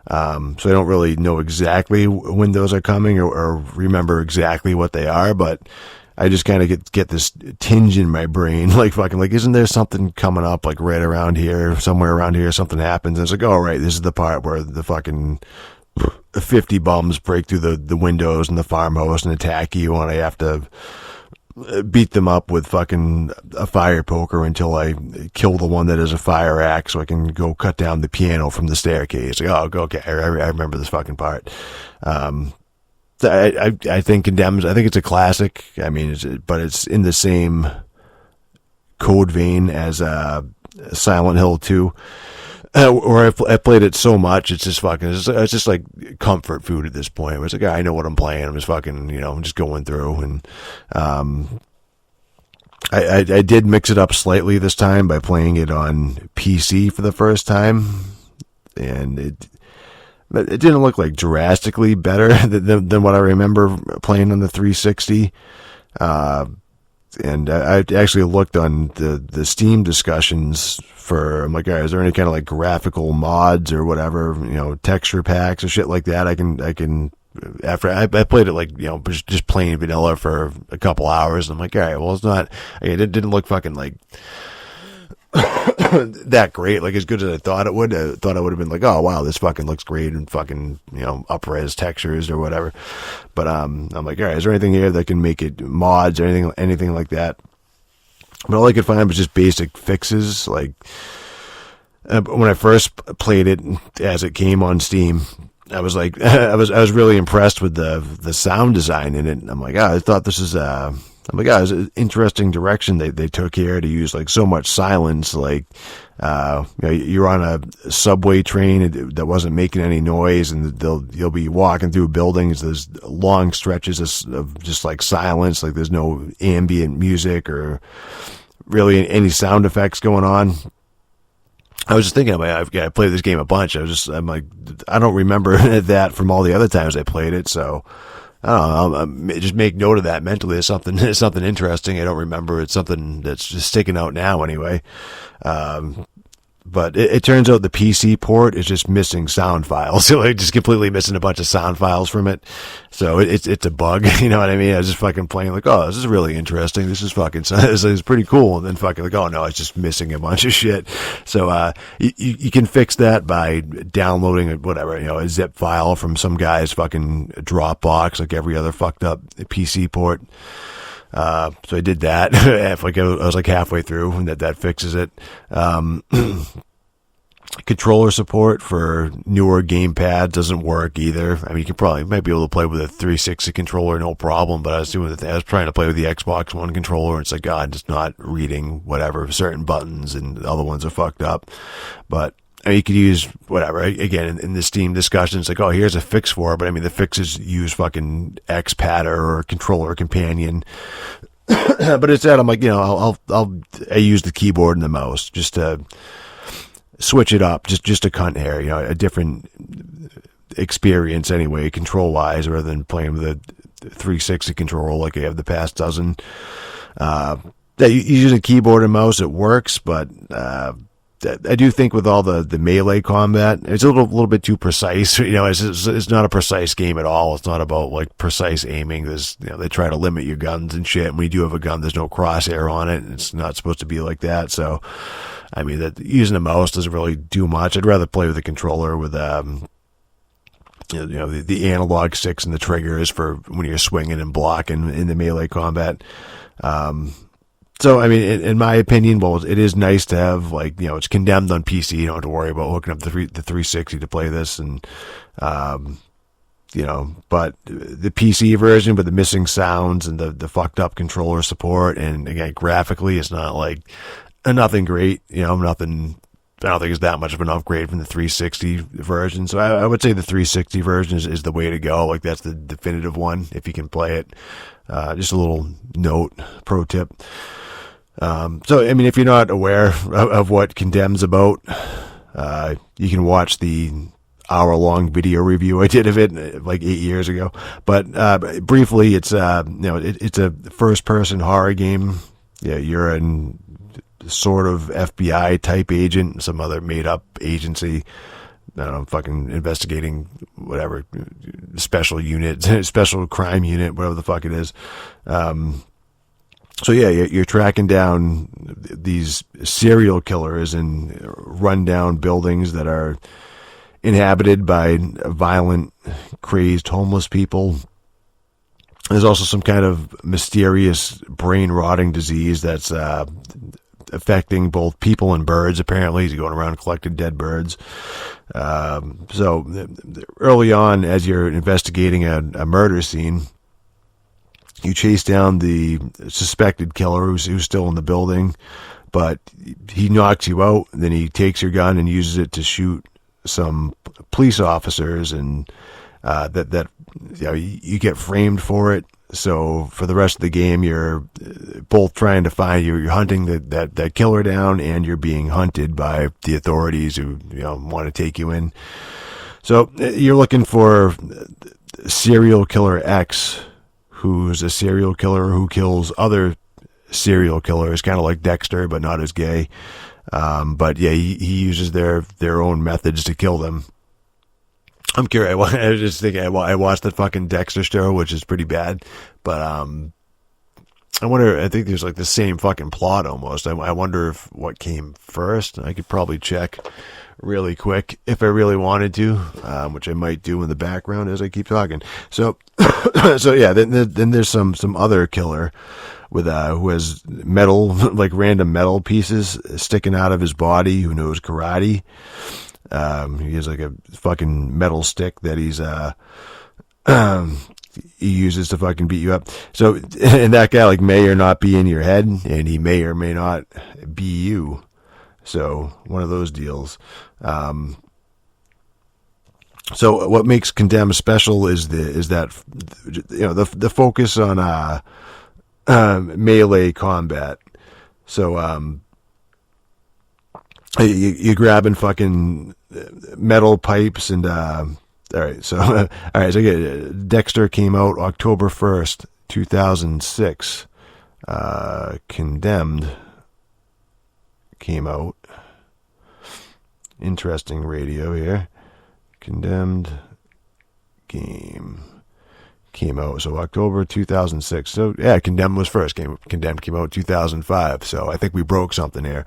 So I don't really know exactly when those are coming or remember exactly what they are, but I just kind of get this tinge in my brain, like fucking, like, isn't there something coming up, like right around here, somewhere around here, something happens, and it's like, oh, right, this is the part where the fucking 50 bums break through the windows in the farmhouse and attack you, and I have to beat them up with fucking a fire poker until I kill the one that is a fire axe so I can go cut down the piano from the staircase. Like, oh, okay, I remember this fucking part. I think Condemned, I think it's a classic. I mean, but it's in the same code vein as Silent Hill 2. Or I played it so much, it's just fucking, it's just like comfort food at this point. It's like, I know what I'm playing. I'm just fucking, I'm just going through. And, I did mix it up slightly this time by playing it on PC for the first time. And but it didn't look like drastically better than what I remember playing on the 360. And I actually looked on the Steam discussions for, I'm like, all right, is there any kind of like graphical mods or whatever, texture packs or shit like that? I can, after I played it like, just plain vanilla for a couple hours. And I'm like, all right, well, it didn't look fucking like that great, like as good as I thought it would. I thought I would have been like, oh wow, this fucking looks great and fucking, up-res textures or whatever. But I'm like, all right, is there anything here that can make it mods or anything like that? But all I could find was just basic fixes. Like when I first played it as it came on Steam, I was like, I was really impressed with the sound design in it. I'm like, I thought this is it's an interesting direction they took here to use like so much silence. Like, you're on a subway train that wasn't making any noise, and you'll be walking through buildings. There's long stretches of just like silence. Like there's no ambient music or really any sound effects going on. I was just thinking, I played this game a bunch. I'm like, I don't remember that from all the other times I played it. So I don't know. I'll just make note of that mentally. It's something interesting. I don't remember. It's something that's just sticking out now anyway. But it turns out the PC port is just missing sound files. So like just completely missing a bunch of sound files from it. So it's a bug. You know what I mean? I was just fucking playing like, oh, this is really interesting. This is fucking, this is pretty cool. And then fucking like, oh no, it's just missing a bunch of shit. So, you can fix that by downloading a zip file from some guy's fucking Dropbox, like every other fucked up PC port. So I did that. I was like halfway through, and that fixes it. Controller support for newer gamepad doesn't work either. I mean, you might be able to play with a 360 controller, no problem. But I was trying to play with the Xbox One controller, and it's like, God, it's not reading whatever certain buttons, and the other ones are fucked up. But I mean, you could use whatever. Again, in the Steam discussion, it's like, oh, here's a fix for it. But I mean, the fixes use fucking X-Patter or Controller Companion. But instead, I'm like, I use the keyboard and the mouse just to switch it up, just a cunt hair, a different experience anyway, control wise, rather than playing with a 360 controller like I have the past dozen. Using a keyboard and mouse, it works, but I do think with all the melee combat, it's a little bit too precise. It's not a precise game at all. It's not about like precise aiming. They try to limit your guns and shit. When you do have a gun, there's no crosshair on it. It's not supposed to be like that. So, I mean, that using a mouse doesn't really do much. I'd rather play with a controller with, the analog sticks and the triggers for when you're swinging and blocking in the melee combat. So, I mean, in my opinion, well, it is nice to have, like, it's condemned on PC. You don't have to worry about hooking up the 360 to play this. And, but the PC version with the missing sounds and the fucked up controller support, and again, graphically, it's not like nothing great, nothing. I don't think it's that much of an upgrade from the 360 version. So I would say the 360 version is the way to go. Like, that's the definitive one if you can play it. Just a little note, pro tip. So, I mean, if you're not aware of what Condemn's about, you can watch the hour-long video review I did of it like 8 years ago. But briefly, it's it's a first-person horror game. Yeah, you're an sort of FBI type agent, some other made-up agency. I don't know, fucking investigating whatever special unit, special crime unit, whatever the fuck it is. So yeah, you're tracking down these serial killers in rundown buildings that are inhabited by violent, crazed homeless people. There's also some kind of mysterious brain-rotting disease that's affecting both people and birds. Apparently, he's going around collecting dead birds. So early on, as you're investigating a murder scene, you chase down the suspected killer who's still in the building, but he knocks you out, and then he takes your gun and uses it to shoot some police officers, and you get framed for it. So for the rest of the game, you're both trying to find you're hunting that killer down, and you're being hunted by the authorities who want to take you in. So you're looking for serial killer X, who's a serial killer who kills other serial killers, kind of like Dexter, but not as gay. But yeah, he uses their own methods to kill them. I'm curious. I was just thinking, I watched that fucking Dexter show, which is pretty bad, but I wonder, I think there's like the same fucking plot almost. I wonder if what came first. I could probably check really quick if I really wanted to, which I might do in the background as I keep talking. So, so yeah, then there's some other killer with, who has metal, like random metal pieces sticking out of his body, who knows karate. He has like a fucking metal stick that he uses to fucking beat you up. So, and that guy like may or not be in your head, and he may or may not be you. So one of those deals. So what makes Condemned special is that the focus on melee combat. So you're grabbing fucking metal pipes and all right, so Dexter came out October 1st, 2006. Condemned came out. Interesting radio here. Condemned game came out. So October 2006. So yeah, Condemned was first. Condemned came out 2005. So I think we broke something here.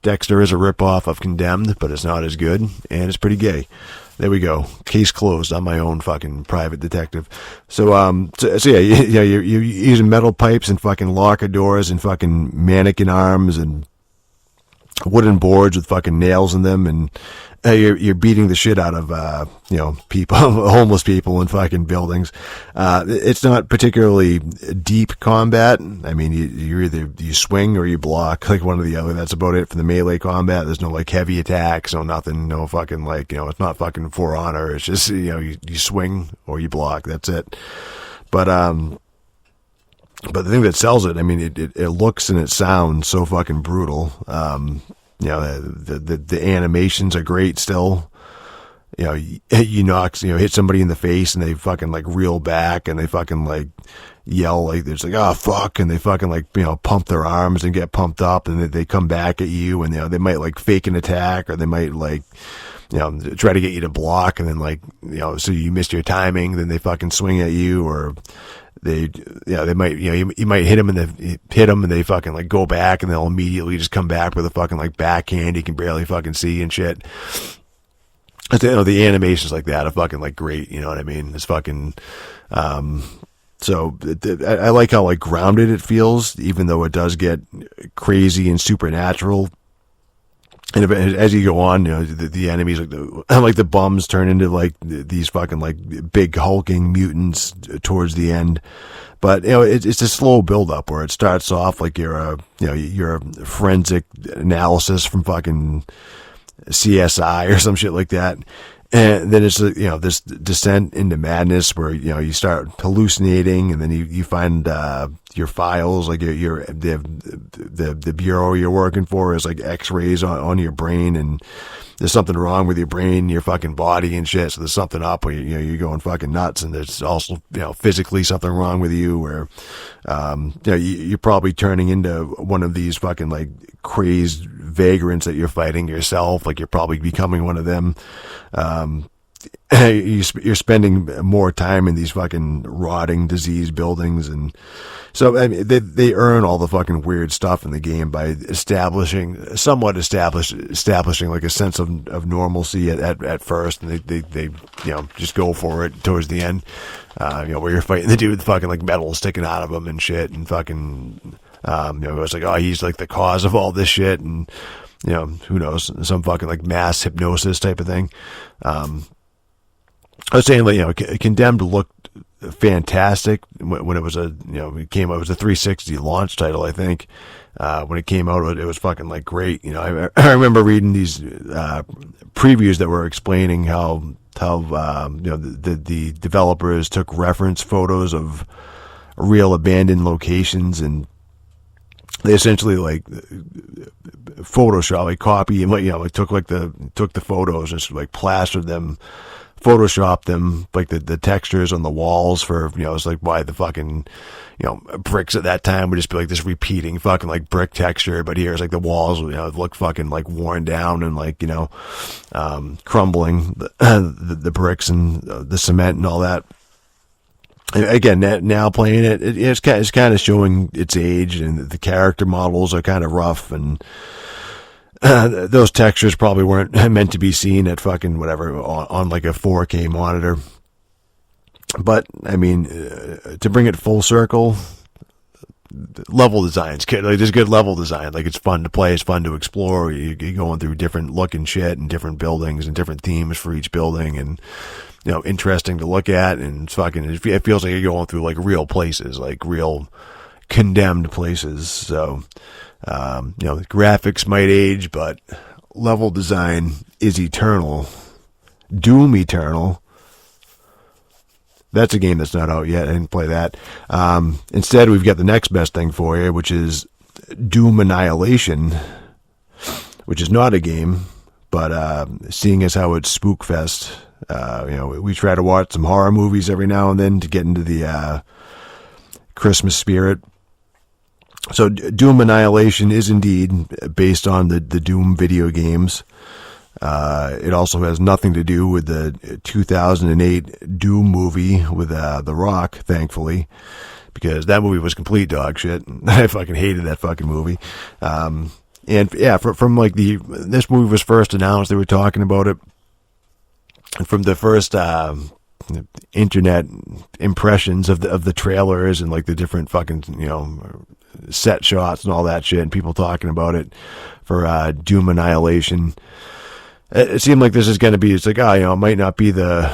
Dexter is a ripoff of Condemned, but it's not as good, and it's pretty gay. There we go. Case closed. I'm my own fucking private detective. So yeah, you're using metal pipes and fucking locker doors and fucking mannequin arms and wooden boards with fucking nails in them, and you're beating the shit out of people, homeless people in fucking buildings. It's not particularly deep combat. I mean, you swing or you block, like one or the other. That's about it for the melee combat. There's no like heavy attacks, no nothing, no fucking like it's not fucking For Honor. It's just you swing or you block. That's it. But the thing that sells it, I mean, it looks and it sounds so fucking brutal. The animations are great still. You hit somebody in the face and they fucking like reel back and they fucking like yell like there's like, oh fuck, and they fucking like, pump their arms and get pumped up, and they come back at you, and they might like fake an attack, or they might like, try to get you to block, and then like, so you missed your timing, then they fucking swing at you, or they might, you might hit them and they fucking like go back, and they'll immediately just come back with a fucking like backhand you can barely fucking see and shit. The animations like that are fucking like great, you know what I mean? It's fucking, so I like how like grounded it feels, even though it does get crazy and supernatural. And as you go on, the enemies like the bums turn into like these fucking like big hulking mutants towards the end. But it's a slow build up where it starts off like you're a forensic analysis from fucking CSI or some shit like that. And then it's this descent into madness where you start hallucinating, and then you find your files, like the bureau you're working for is like X-rays on your brain, and there's something wrong with your brain, your fucking body and shit. So there's something up where you're going fucking nuts, and there's also physically something wrong with you, where you're probably turning into one of these fucking like crazed vagrants that you're fighting yourself. Like you're probably becoming one of them. You're spending more time in these fucking rotting, diseased buildings, and so I mean, they earn all the fucking weird stuff in the game by establishing like a sense of normalcy at first, and they just go for it towards the end. Where you're fighting the dude with fucking like metal sticking out of him and shit, and fucking it's like, oh, he's like the cause of all this shit, and who knows, some fucking like mass hypnosis type of thing. I was saying, like, Condemned looked fantastic when it was it came out. It was a 360 launch title, I think. When it came out, it was fucking like great. I remember reading these previews that were explaining how the developers took reference photos of real abandoned locations and they essentially like Photoshop, like copy and like took the photos and just like plastered them, photoshopped them, like the textures on the walls for, it's like why the fucking, bricks at that time would just be like this repeating fucking like brick texture, but here's like the walls, look fucking like worn down and like, crumbling the bricks and the cement and all that. Again, now playing it's kind of showing its age, and the character models are kind of rough, and those textures probably weren't meant to be seen at fucking whatever on like a 4K monitor. But I mean, to bring it full circle, level design's good. Like there's good level design. Like it's fun to play, it's fun to explore. You're going through different looking shit and different buildings and different themes for each building, and interesting to look at, and it's fucking, it feels like you're going through like real places, like real condemned places. So, the graphics might age, but level design is eternal. Doom Eternal. That's a game that's not out yet. I didn't play that. Instead, we've got the next best thing for you, which is Doom Annihilation, which is not a game, but seeing as how it's Spookfest, we try to watch some horror movies every now and then to get into the Christmas spirit. So Doom Annihilation is indeed based on the Doom video games. It also has nothing to do with the 2008 Doom movie with The Rock, thankfully, because that movie was complete dog shit. I fucking hated that fucking movie. And yeah, from like this movie was first announced, they were talking about it. And from the first internet impressions of the trailers and like the different fucking set shots and all that shit, and people talking about it for Doom Annihilation, it seemed like this is going to be, it's like, it might not be the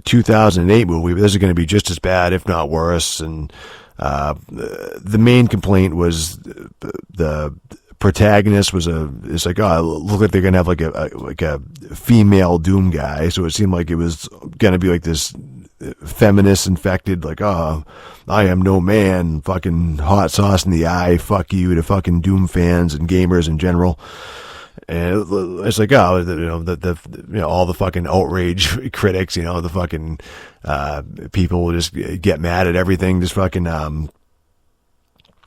2008 movie, but this is going to be just as bad, if not worse. And the main complaint was the protagonist it's like, it looked like they're gonna have like a female Doom guy, so it seemed like it was gonna be like this feminist infected, like, I am no man, fucking hot sauce in the eye, fuck you to fucking Doom fans and gamers in general. And it's like, all the fucking outrage critics, the fucking people will just get mad at everything, just fucking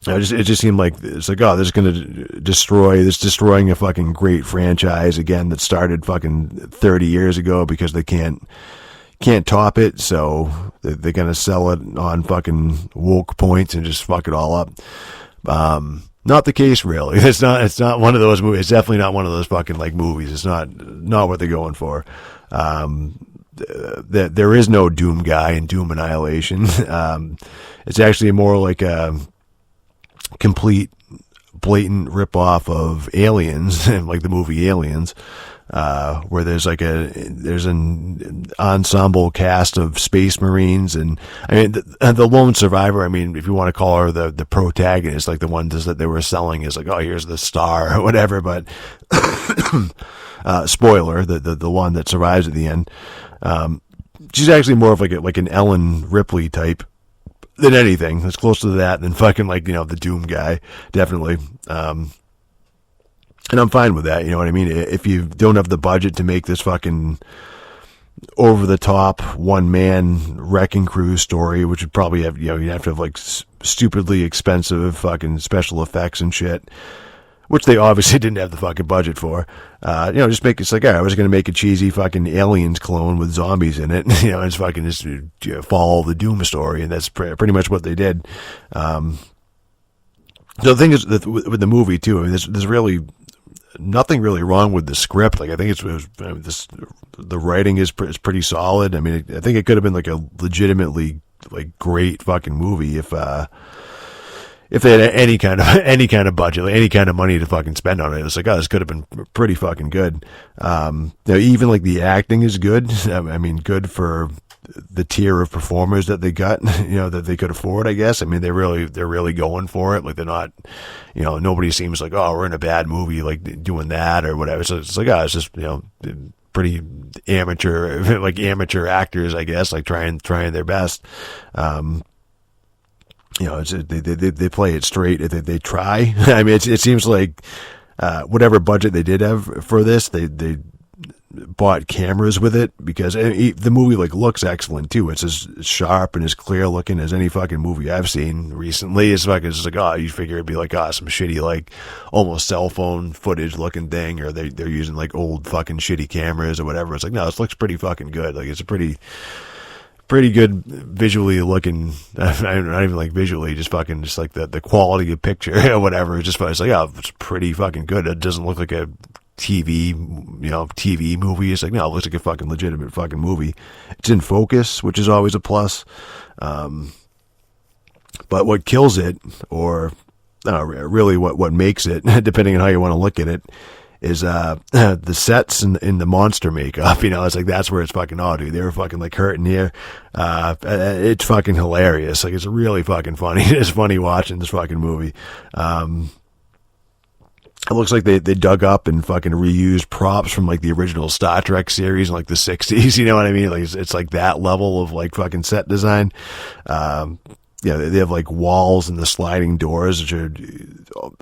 it just seemed like it's like, this is going to destroying a fucking great franchise again that started fucking 30 years ago, because they can't top it, so they're going to sell it on fucking woke points and just fuck it all up. Not the case, really. It's not one of those movies. It's definitely not one of those fucking like movies. It's not what they're going for. There is no Doom guy in Doom Annihilation. It's actually more like a complete blatant ripoff of Aliens, and like the movie Aliens, where there's an ensemble cast of space marines, and I mean the lone survivor, I mean, if you want to call her the protagonist, like the one that they were selling is like, here's the star or whatever, but spoiler, the one that survives at the end, she's actually more of like an Ellen Ripley type than anything. It's closer to that than fucking like, the Doom guy, definitely. And I'm fine with that, you know what I mean? If you don't have the budget to make this fucking over the top one man wrecking crew story, which would probably have, you'd have to have like stupidly expensive fucking special effects and shit, which they obviously didn't have the fucking budget for. Just make it's like, I was going to make a cheesy fucking Aliens clone with zombies in it, and it's fucking just follow the Doom story, and that's pretty much what they did. So the thing is with the movie too, I mean, there's really nothing really wrong with the script. Like, I think the writing is pretty solid. I mean, I think it could have been like a legitimately like great fucking movie if they had any kind of budget, like any kind of money to fucking spend on it. It's like, this could have been pretty fucking good. Even like the acting is good. I mean, good for the tier of performers that they got, that they could afford, I guess. I mean, they're really going for it. Like, they're not, nobody seems like, we're in a bad movie, like doing that or whatever. So it's like, it's just, pretty amateur actors, I guess, like trying their best. they play it straight. They try. I mean, it seems like whatever budget they did have for this, they bought cameras with it, because the movie looks excellent too. It's as sharp and as clear looking as any fucking movie I've seen recently. It's just you figure it'd be some shitty almost cell phone footage looking thing, or they're using old fucking shitty cameras or whatever. It's no, this looks pretty fucking good. It's a pretty good visually looking, not even visually, just the quality of picture or whatever. It's it's pretty fucking good. It doesn't look like a TV movie. It's no, it looks like a fucking legitimate fucking movie. It's in focus, which is always a plus. But what kills it, or really what makes it, depending on how you want to look at it, is the sets and the monster makeup. It's that's where it's fucking dude. They were fucking hurting here. It's fucking hilarious. It's really fucking funny. It's funny watching this fucking movie. It looks like they dug up and fucking reused props from the original Star Trek series in the 60s. You know what I mean? It's that level of fucking set design. They have walls and the sliding doors, which are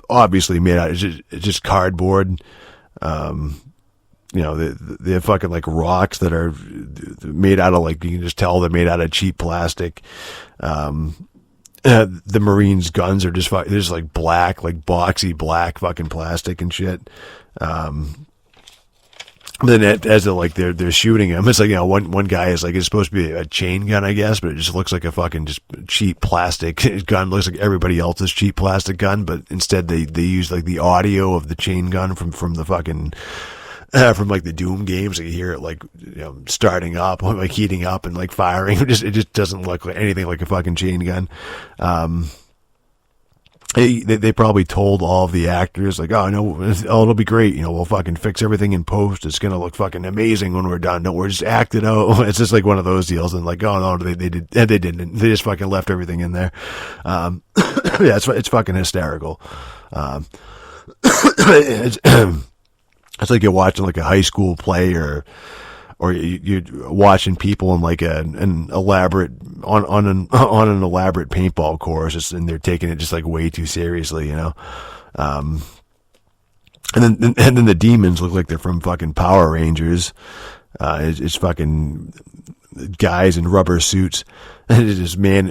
obviously made out. It's just cardboard. They have fucking rocks that are made out of you can just tell they're made out of cheap plastic. The Marines' guns are just black, boxy black fucking plastic and shit. Then as they're shooting him, it's one guy is it's supposed to be a chain gun, I guess, but it just looks like a fucking just cheap plastic gun. Looks like everybody else's cheap plastic gun, but instead they use the audio of the chain gun from the fucking from the Doom games. You hear it starting up, heating up and firing. It just doesn't look like anything like a fucking chain gun. They probably told all of the actors oh no, it'll be great. We'll fucking fix everything in post. It's gonna look fucking amazing when we're done. No, we're just act it out. It's just one of those deals. And oh no, they didn't. They just fucking left everything in there. Yeah, it's fucking hysterical. It's you're watching a high school play, or you're watching people in an elaborate on an elaborate paintball course, and they're taking it just way too seriously, And then the demons look like they're from fucking Power Rangers. It's fucking guys in rubber suits. It's just man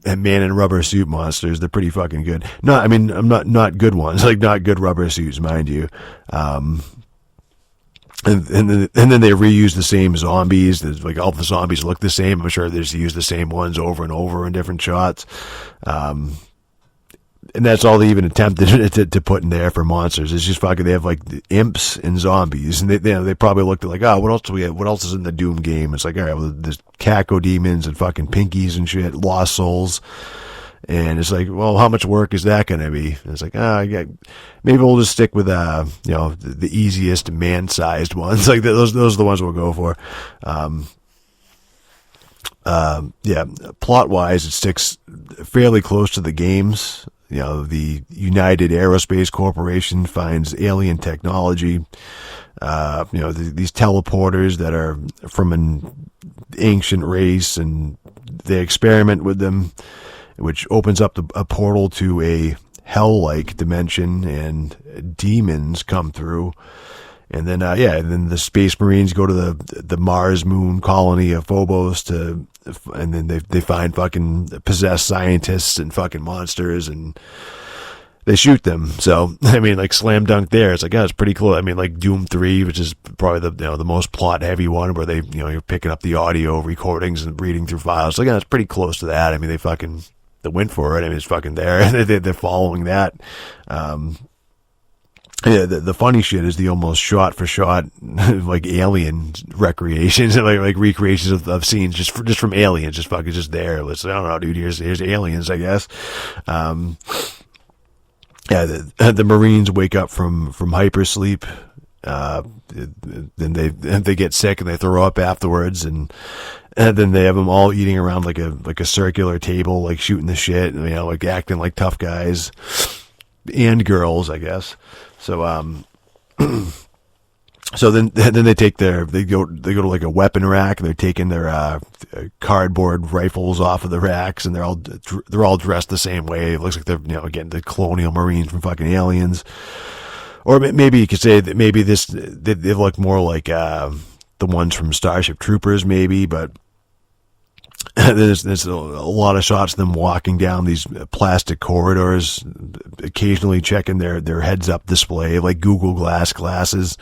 in rubber suit monsters. They're pretty fucking good. No, I mean, I'm not good ones, not good rubber suits, mind you. And then they reuse the same zombies. All the zombies look the same. I'm sure they just use the same ones over and over in different shots. And that's all they even attempted to put in there for monsters. It's just fucking, they have imps and zombies, and they probably looked at what else do we have? What else is in the Doom game? It's all right, well, there's caco demons and fucking pinkies and shit, lost souls. And it's well, how much work is that going to be? And it's maybe we'll just stick with, the easiest man-sized ones. Those are the ones we'll go for. Yeah, plot-wise, it sticks fairly close to the games. The United Aerospace Corporation finds alien technology. These teleporters that are from an ancient race, and they experiment with them, which opens up a portal to a hell-like dimension, and demons come through. And then, and then the Space Marines go to the Mars moon colony of Phobos and then they find fucking possessed scientists and fucking monsters, and they shoot them. So, I mean, slam dunk there. It's it's pretty close. I mean, Doom 3, which is probably the most plot heavy one, where they, you're picking up the audio recordings and reading through files. So, it's pretty close to that. I mean, they went for it. I mean, it's fucking there. They're following that. Yeah, the funny shit is the almost shot for shot alien recreations and recreations of scenes just from Aliens, just fucking just there. I don't know, dude. Here's Aliens, I guess. Yeah, the Marines wake up from hypersleep. Then they get sick and they throw up afterwards, and then they have them all eating around like a circular table, shooting the shit, and acting like tough guys and girls, I guess. So, So then they go to like a weapon rack, and they're taking their cardboard rifles off of the racks, and they're all dressed the same way. It looks like they're, again, the colonial marines from fucking Aliens. Or maybe you could say that maybe they look more like the ones from Starship Troopers, maybe, but there's a lot of shots of them walking down these plastic corridors, occasionally checking their heads-up display, like Google Glass glasses,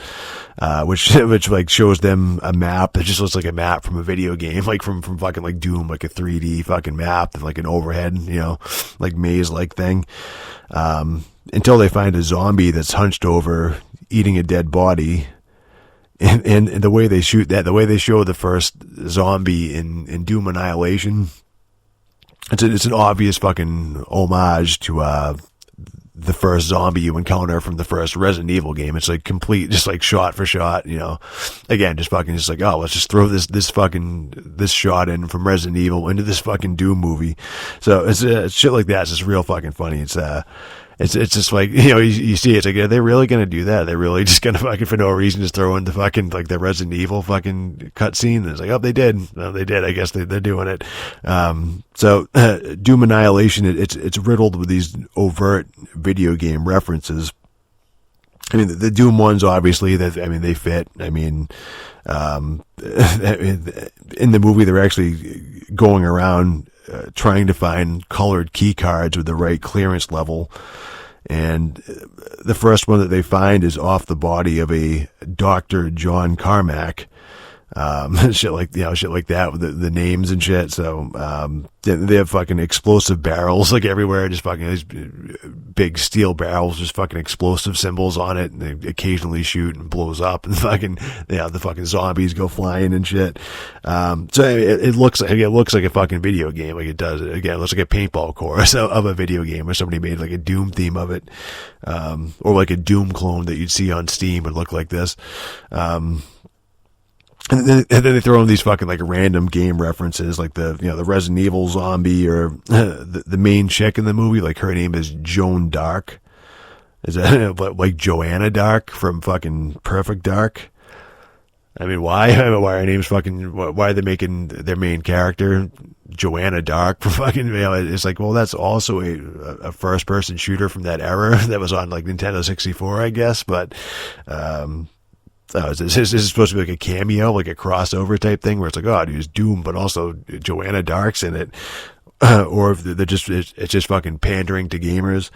which like shows them a map. It just looks like a map from a video game, like from fucking like Doom, like a 3D fucking map, like an overhead, like maze-like thing. Until they find a zombie that's hunched over, eating a dead body. And the way they shoot that, the way they show the first zombie in Doom Annihilation, it's an obvious fucking homage to the first zombie you encounter from the first Resident Evil game. It's like complete, just like shot for shot, Again, just like, oh, let's just throw this shot in from Resident Evil into this fucking Doom movie. So it's shit like that. It's just real fucking funny. It's just like, you see, it's like, are they really going to do that? They're really just going to fucking, for no reason, just throw in the fucking, like, the Resident Evil fucking cutscene? And it's like, oh, they did. No, they did. I guess they're doing it. So, Doom Annihilation, it's riddled with these overt video game references. I mean, the Doom ones, obviously, they fit. I mean, in the movie, they're actually going around trying to find colored key cards with the right clearance level. And the first one that they find is off the body of a Dr. John Carmack. Shit like that with the names and shit. So, they have fucking explosive barrels like everywhere, just fucking these big steel barrels, just fucking explosive symbols on it, and they occasionally shoot and blows up, and fucking, the fucking zombies go flying and shit. So it looks like a fucking video game, like it does. Again, it looks like a paintball course of a video game, or somebody made like a Doom theme of it, or like a Doom clone that you'd see on Steam would look like this. And then they throw in these fucking like random game references, like the Resident Evil zombie, or the main chick in the movie, like her name is Joan Dark. Is that like Joanna Dark from fucking Perfect Dark? I mean, why? Why her name's fucking? Why are they making their main character Joanna Dark for fucking? It's like, well, that's also a first person shooter from that era that was on like Nintendo 64, I guess, but. This is supposed to be like a cameo, like a crossover type thing, where it's like, oh, dude, it's Doom, but also Joanna Dark's in it, or if it's just fucking pandering to gamers.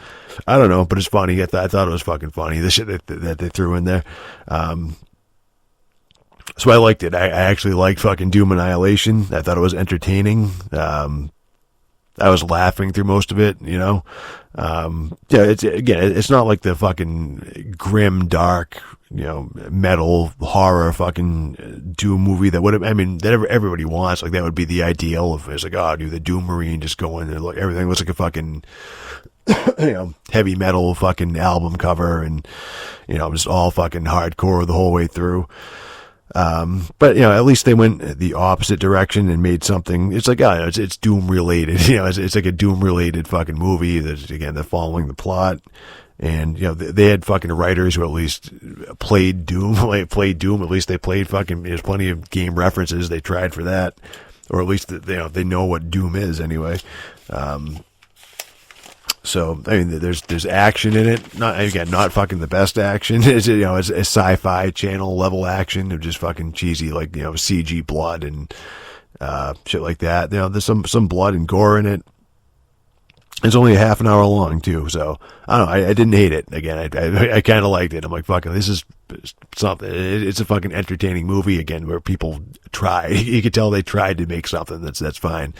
I don't know, but it's funny. I thought it was fucking funny, the shit that they threw in there. So I liked it. I actually liked fucking Doom Annihilation. I thought it was entertaining. I was laughing through most of it, it's not like the fucking grim, dark, metal horror fucking Doom movie that everybody wants. Like, that would be the ideal of, it's like, oh, dude, the Doom Marine just go in there, look, everything looks like a fucking, heavy metal fucking album cover, and, just all fucking hardcore the whole way through. But at least they went the opposite direction and made something. It's like, it's Doom related. It's like a Doom related fucking movie. That, again, they're following the plot, and they had fucking writers who at least played Doom. At least they played fucking. There's plenty of game references. They tried for that, or at least they know what Doom is anyway. So, I mean, there's action in it. Not fucking the best action. It's a sci-fi channel level action of just fucking cheesy, like, CG blood and, shit like that. There's some blood and gore in it. It's only a half an hour long too, so I don't know. I didn't hate it. Again, I kind of liked it. I'm like, fucking, this is something. It's a fucking entertaining movie again, where people tried. You could tell they tried to make something that's fine.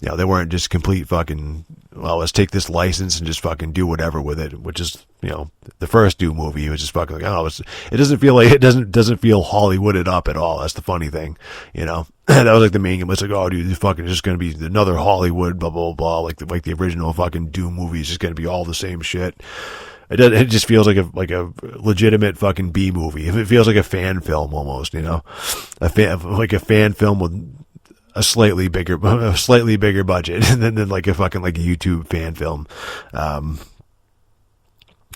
They weren't just complete fucking. Well, let's take this license and just fucking do whatever with it. Which is, the first Doom movie was just fucking like, oh, it doesn't feel like it doesn't feel Hollywooded up at all. That's the funny thing, That was like the main. It was like, oh, dude, this fucking just going to be another Hollywood blah blah blah. Like the original fucking Doom movie is just going to be all the same shit. It just feels like a legitimate fucking B movie. It feels like a fan film almost, a fan film with a slightly bigger budget than like a fucking like YouTube fan film.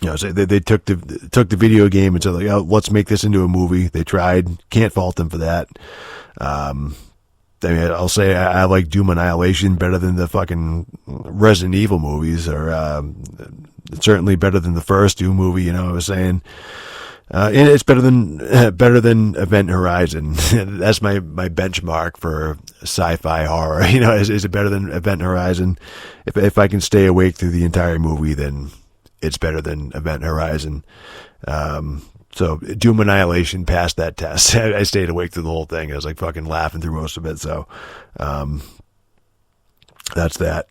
So they took the video game and said, like, oh, let's make this into a movie. They tried. Can't fault them for that. I mean, I'll say I like Doom Annihilation better than the fucking Resident Evil movies, or certainly better than the first Doom movie. You know what I was saying? And it's better than Event Horizon. That's my benchmark for sci-fi horror. You know, is it better than Event Horizon? If I can stay awake through the entire movie, then it's better than Event Horizon. So Doom Annihilation passed that test. I stayed awake through the whole thing. I was like fucking laughing through most of it. So that's that.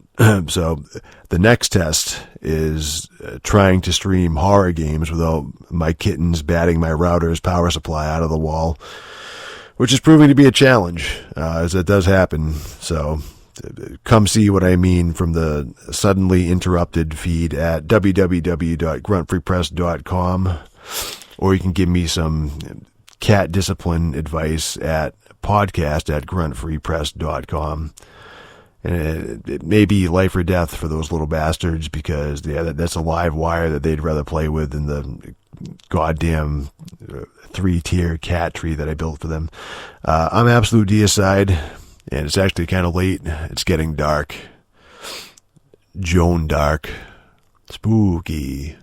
So the next test is trying to stream horror games without my kittens batting my router's power supply out of the wall, which is proving to be a challenge, as it does happen. So come see what I mean from the suddenly interrupted feed at www.gruntfreepress.com, or you can give me some cat discipline advice at podcast@gruntfreepress.com. And it may be life or death for those little bastards, because that's a live wire that they'd rather play with than the goddamn 3-tier cat tree that I built for them. I'm absolute deicide, and it's actually kind of late. It's getting dark. Joan dark. Spooky.